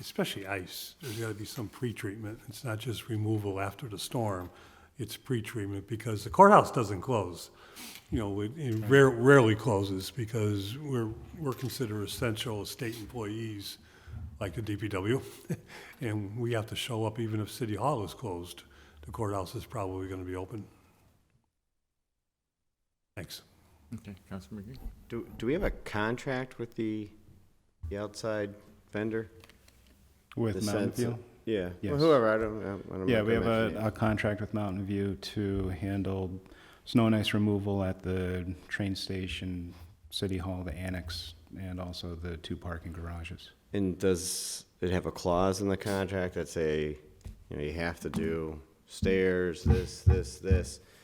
Speaker 3: especially ice, there's got to be some pre-treatment. It's not just removal after the storm, it's pre-treatment, because the courthouse doesn't close. It rarely closes, because we're considered essential state employees, like the DPW, and we have to show up even if City Hall is closed. The courthouse is probably going to be open. Thanks.
Speaker 1: Okay, Councilman McGee?
Speaker 10: Do we have a contract with the outside vendor?
Speaker 11: With
Speaker 10: The
Speaker 11: Mountain
Speaker 10: sense
Speaker 11: View?
Speaker 10: that- Yeah,
Speaker 11: Yes.
Speaker 10: well, whoever, I don't.
Speaker 11: Yeah, we have
Speaker 10: mention
Speaker 11: a
Speaker 10: names.
Speaker 11: contract with Mountain View to handle snow and ice removal at the train station, City Hall, the annex, and also the 2 parking garages.
Speaker 10: And does it have a clause in the contract that say, you have to do stairs, this?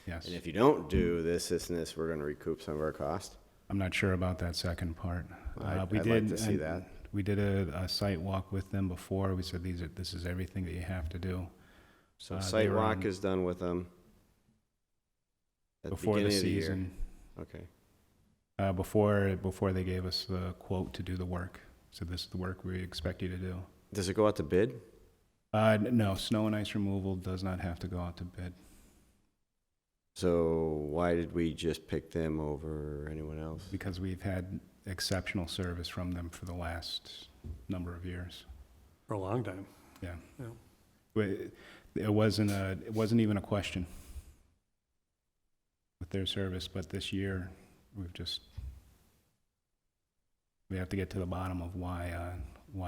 Speaker 11: Yes.
Speaker 10: And if you don't do this, and this, we're gonna recoup some of our cost?
Speaker 11: I'm not sure about that second part.
Speaker 10: I'd
Speaker 11: We
Speaker 10: like
Speaker 11: did
Speaker 10: to see that.
Speaker 11: We did a site walk with them before. We said, this is everything that you have to do.
Speaker 10: So
Speaker 11: They
Speaker 10: site
Speaker 11: were
Speaker 10: walk
Speaker 11: on-
Speaker 10: is done with them at the
Speaker 11: Before the
Speaker 10: beginning of the year.
Speaker 11: season,
Speaker 10: Okay.
Speaker 11: before they gave us the quote to do the work. So this is the work we expect you to do.
Speaker 10: Does it go out to bid?
Speaker 11: No, snow and ice removal does not have to go out to bid.
Speaker 10: So why did we just pick them over anyone else?
Speaker 11: Because we've had exceptional service from them for the last number of years.
Speaker 3: For a long time.
Speaker 11: Yeah.
Speaker 3: Yeah.
Speaker 11: It wasn't even a question with their service, but this year we have to get to the bottom of why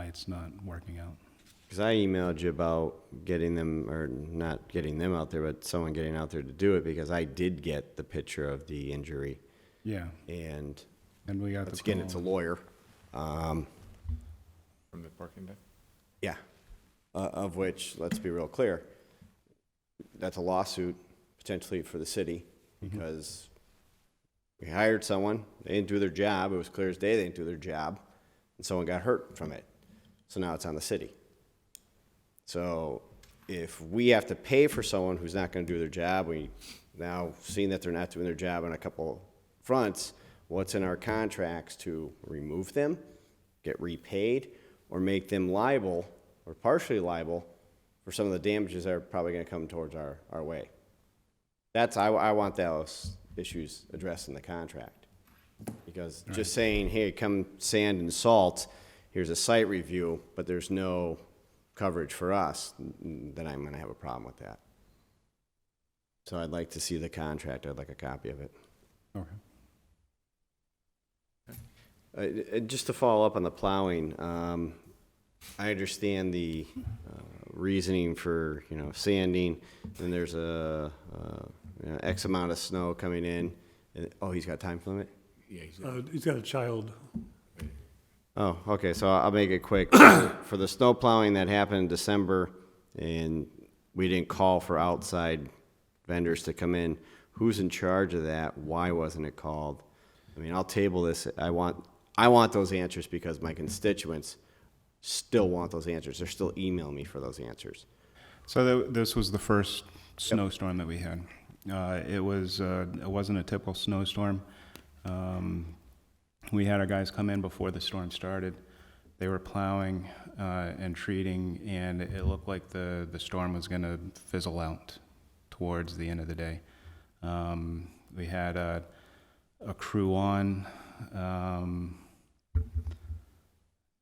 Speaker 11: it's not working out.
Speaker 10: Because I emailed you about getting them, or not getting them out there, but someone getting out there to do it, because I did get the picture of the injury.
Speaker 11: Yeah,
Speaker 10: And
Speaker 11: and we got
Speaker 10: once
Speaker 11: the
Speaker 10: again,
Speaker 11: call.
Speaker 10: it's a lawyer.
Speaker 1: From the parking deck?
Speaker 10: Yeah. Of which, let's be real clear, that's a lawsuit potentially for the city, because we hired someone, they didn't do their job, it was clear as day they didn't do their job, and someone got hurt from it. So now it's on the city. So if we have to pay for someone who's not gonna do their job, we now seeing that they're not doing their job on a couple fronts, what's in our contracts to remove them, get repaid, or make them liable or partially liable for some of the damages that are probably gonna come towards our way? I want those issues addressed in the contract. Because just saying, hey, come sand and salt, here's a site review, but there's no coverage for us, then I'm gonna have a problem with that. So I'd like to see the contract, I'd like a copy of it.
Speaker 11: Okay.
Speaker 10: Just to follow up on the plowing, I understand the reasoning for, sanding, and there's a X amount of snow coming in. Oh, he's got a time limit?
Speaker 1: Yeah,
Speaker 3: He's got a child.
Speaker 10: Oh, okay, so I'll make it quick. For the snow plowing that happened in December, and we didn't call for outside vendors to come in, who's in charge of that? Why wasn't it called? I mean, I'll table this. I want those answers because my constituents still want those answers. They're still emailing me for those answers.
Speaker 11: So this was the first snowstorm that we had. It wasn't a typical snowstorm. We had our guys come in before the storm started. They were plowing and treating, and it looked like the storm was going to fizzle out towards the end of the day. We had a crew on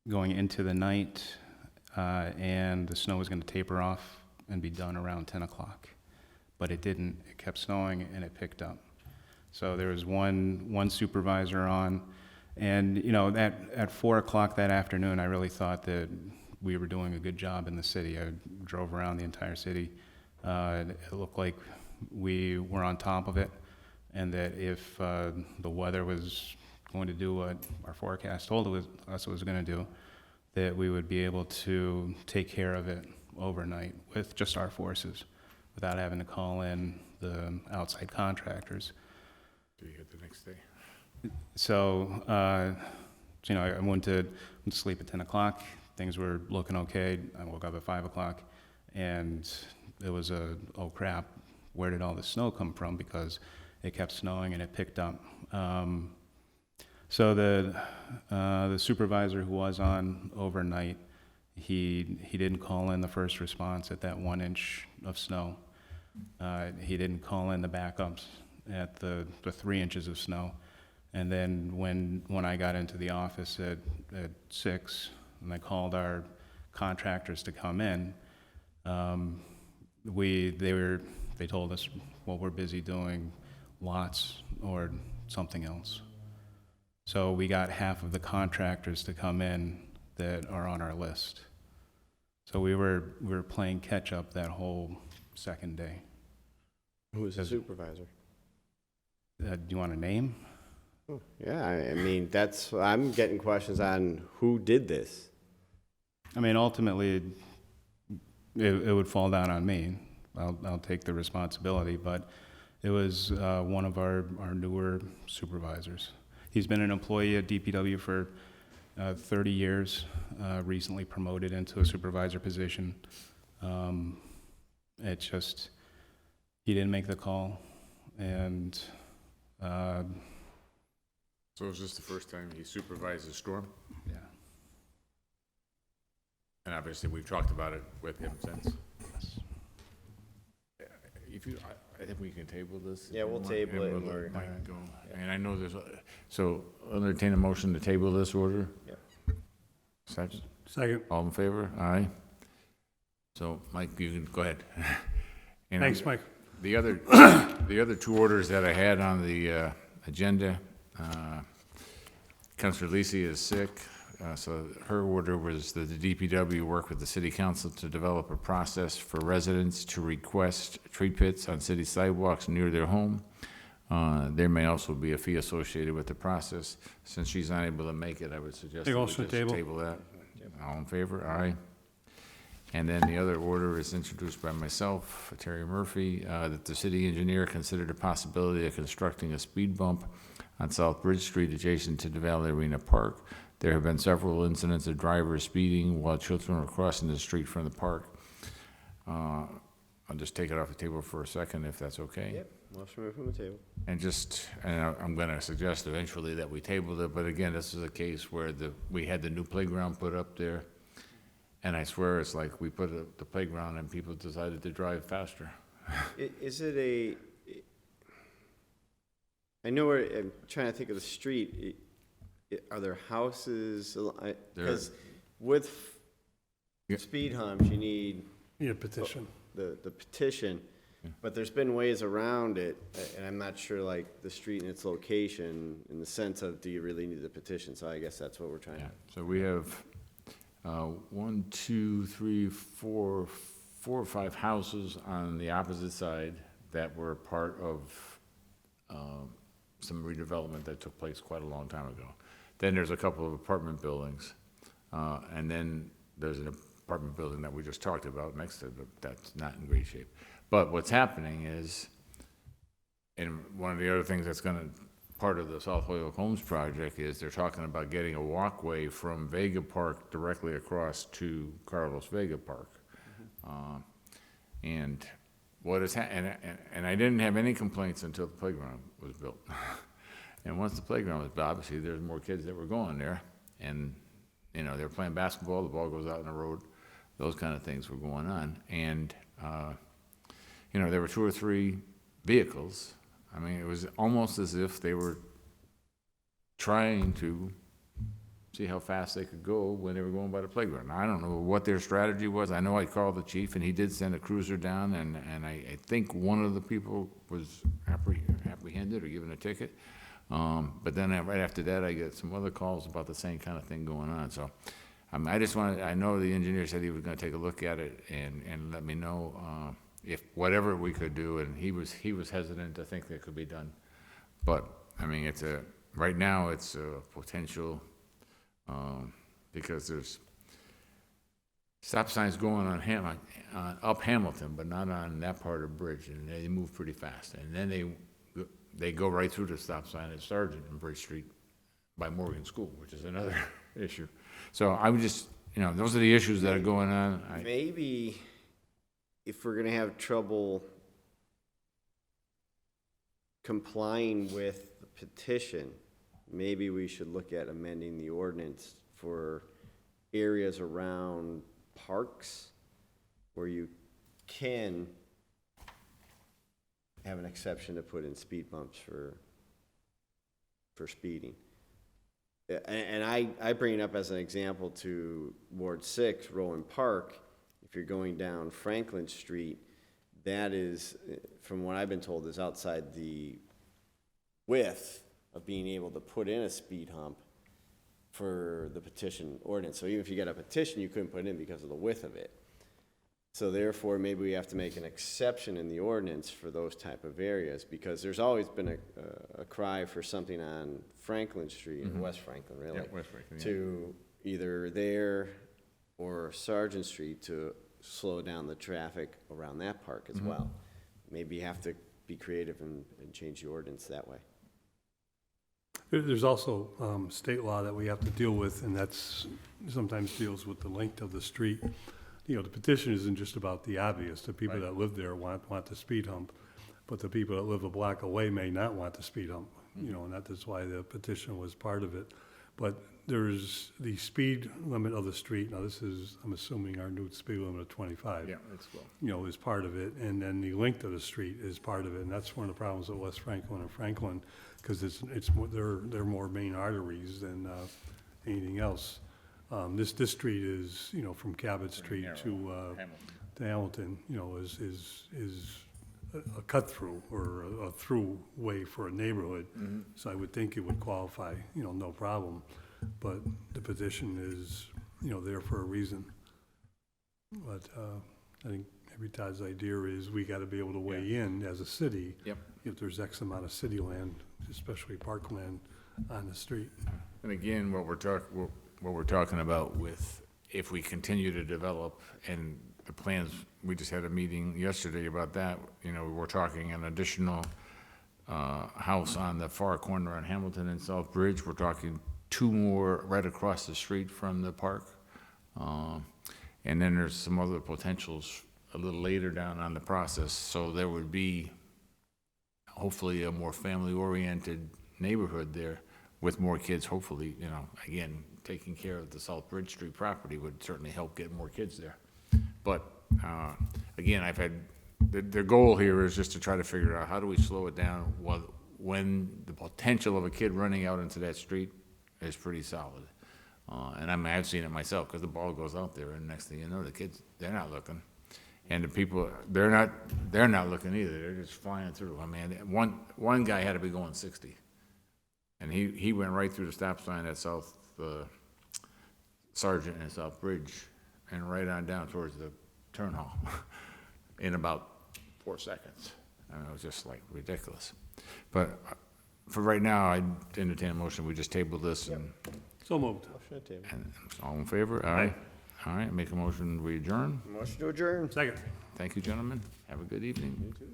Speaker 11: going into the night, and the snow was going to taper off and be done around 10 o'clock. But it didn't. It kept snowing, and it picked up. So there was one supervisor on, and at 4 o'clock that afternoon, I really thought that we were doing a good job in the city. I drove around the entire city. It looked like we were on top of it, and that if the weather was going to do what our forecast told us it was going to do, that we would be able to take care of it overnight with just our forces, without having to call in the outside contractors.
Speaker 1: Do you get the next day?
Speaker 11: So, I went to sleep at 10 o'clock. Things were looking okay. I woke up at 5 o'clock, and it was oh crap, where did all the snow come from? Because it kept snowing and it picked up. So the supervisor who was on overnight, he didn't call in the first response at that 1 inch of snow. He didn't call in the backups at the 3 inches of snow. And then when I got into the office at 6, and I called our contractors to come in, they told us, well, we're busy doing lots or something else. So we got half of the contractors to come in that are on our list. So we were playing catch up that whole second day.
Speaker 10: Who was the supervisor?
Speaker 11: Do you want a name?
Speaker 10: Yeah, I mean, I'm getting questions on who did this.
Speaker 11: I mean, ultimately, it would fall down on me. I'll take the responsibility, but it was one of our newer supervisors. He's been an employee at DPW for 30 years, recently promoted into a supervisor position. It's just, he didn't make the call, and
Speaker 1: So is this the first time he supervised a storm?
Speaker 11: yeah.
Speaker 1: And obviously, we've talked about it with him since. If you, I think we can table this.
Speaker 10: Yeah, we'll table it and we're-
Speaker 1: And I know there's, so I'll entertain a motion to table this order.
Speaker 10: Yeah.
Speaker 1: Second,
Speaker 3: Second.
Speaker 1: all in favor? Aye. So, Mike, you can go ahead. And
Speaker 3: Thanks, Mike.
Speaker 1: The other, the other two orders that I had on the agenda, Councilor Lisi is sick, so her order was that the DPW work with the city council to develop a process for residents to request tree pits on city sidewalks near their home. There may also be a fee associated with the process. Since she's not able to make it, I would suggest
Speaker 3: Take
Speaker 1: that we
Speaker 3: also
Speaker 1: just
Speaker 3: table.
Speaker 1: table that. All in favor? Aye. And then the other order is introduced by myself, Terry Murphy, that the city engineer considered the possibility of constructing a speed bump on South Bridge Street adjacent to the Valley Arena Park. There have been several incidents of drivers speeding while children were crossing the street from the park. I'll just take it off the table for a second, if that's okay.
Speaker 10: Yep, motion removed from the table.
Speaker 1: And I'm gonna suggest eventually that we table it, but again, this is a case where we had the new playground put up there, and I swear it's like we put the playground and people decided to drive faster.
Speaker 10: Is it I know I'm trying to think of the street. Are there houses? Because with
Speaker 1: Yeah.
Speaker 10: speed humps, you need
Speaker 3: Need a petition.
Speaker 10: the petition, but there's been ways around it, and I'm not sure, like, the street and its location, in the sense of, do you really need the petition? So I guess that's what we're trying to.
Speaker 1: So we have 1, 2, 3, 4 or 5 houses on the opposite side that were part of some redevelopment that took place quite a long time ago. Then there's a couple of apartment buildings, and then there's an apartment building that we just talked about next to it, that's not in great shape. But what's happening is, and one of the other things that's gonna, part of the South Holyoke Homes project is they're talking about getting a walkway from Vega Park directly across to Carlos Vega Park. And what is, and I didn't have any complaints until the playground was built. And once the playground was built, obviously there's more kids that were going there, and, you know, they were playing basketball, the ball goes out in the road, those kind of things were going on. And, you know, there were 2 or 3 vehicles. I mean, it was almost as if they were trying to see how fast they could go when they were going by the playground. Now, I don't know what their strategy was. I know I called the chief, and he did send a cruiser down, and I think one of the people was apprehended or given a ticket. But then right after that, I get some other calls about the same kind of thing going on. So I just wanted, I know the engineer said he was going to take a look at it and let me know if whatever we could do, and he was hesitant to think that could be done. But, I mean, right now, it's a potential, because there's stop signs going on up Hamilton, but not on that part of the bridge, and they move pretty fast. And then they go right through the stop sign at Sargent and Bridge Street by Morgan School, which is another issue. So I would just, you know, those are the issues that are going on.
Speaker 10: Maybe if we're gonna have trouble complying with the petition, maybe we should look at amending the ordinance for areas around parks where you can have an exception to put in speed bumps for speeding. And I bring it up as an example to Ward 6, Roland Park. If you're going down Franklin Street, that is, from what I've been told, is outside the width of being able to put in a speed hump for the petition ordinance. So even if you get a petition, you couldn't put it in because of the width of it. So therefore, maybe we have to make an exception in the ordinance for those type of areas, because there's always been a cry for something on Franklin Street, or West Franklin, really,
Speaker 1: Yeah, West Franklin, yeah.
Speaker 10: to either there or Sargent Street to slow down the traffic around that park as well. Maybe you have to be creative and change the ordinance that way.
Speaker 3: There's also state law that we have to deal with, and that's sometimes deals with the length of the street. You know, the petition isn't just about the obvious. The people that live there want the speed hump, but the people that live a block away may not want the speed hump. You know, and that is why the petition was part of it. But there's the speed limit of the street. Now, this is, I'm assuming, our new speed limit of 25.
Speaker 1: Yeah, that's cool.
Speaker 3: You know, is part of it, and then the length of the street is part of it, and that's one of the problems with West Franklin and Franklin, because it's more, they're more main arteries than anything else. This street is, you know, from Cabot Street to Hamilton, you know, is a cut through or a through way for a neighborhood. So I would think it would qualify, you know, no problem. But the petition is, you know, there for a reason. But I think maybe Todd's idea is we got to be able to weigh in as a city.
Speaker 1: Yep.
Speaker 3: If there's X amount of city land, especially parkland, on the street.
Speaker 1: And again, what we're talking about with, if we continue to develop, and the plans, we just had a meeting yesterday about that, you know, we're talking an additional house on the far corner on Hamilton and South Bridge. We're talking 2 more right across the street from the park. And then there's some other potentials a little later down on the process. So there would be hopefully a more family-oriented neighborhood there with more kids, hopefully, you know, again, taking care of the South Bridge Street property would certainly help get more kids there. But, again, I've had, the goal here is just to try to figure out how do we slow it down when the potential of a kid running out into that street is pretty solid. And I've seen it myself, because the ball goes out there, and next thing you know, the kids, they're not looking. And the people, they're not looking either. They're just flying through. I mean, one guy had to be going 60. And he went right through the stop sign at South Sargent and South Bridge, and right on down towards the turn hall in about 4 seconds. I mean, it was just like ridiculous. But for right now, I entertain a motion. We just table this. And
Speaker 3: So moved.
Speaker 1: and all in favor? Aye. All right, make a motion, we adjourn.
Speaker 10: Motion to adjourn.
Speaker 3: Second.
Speaker 1: Thank you, gentlemen. Have a good evening.
Speaker 10: You too.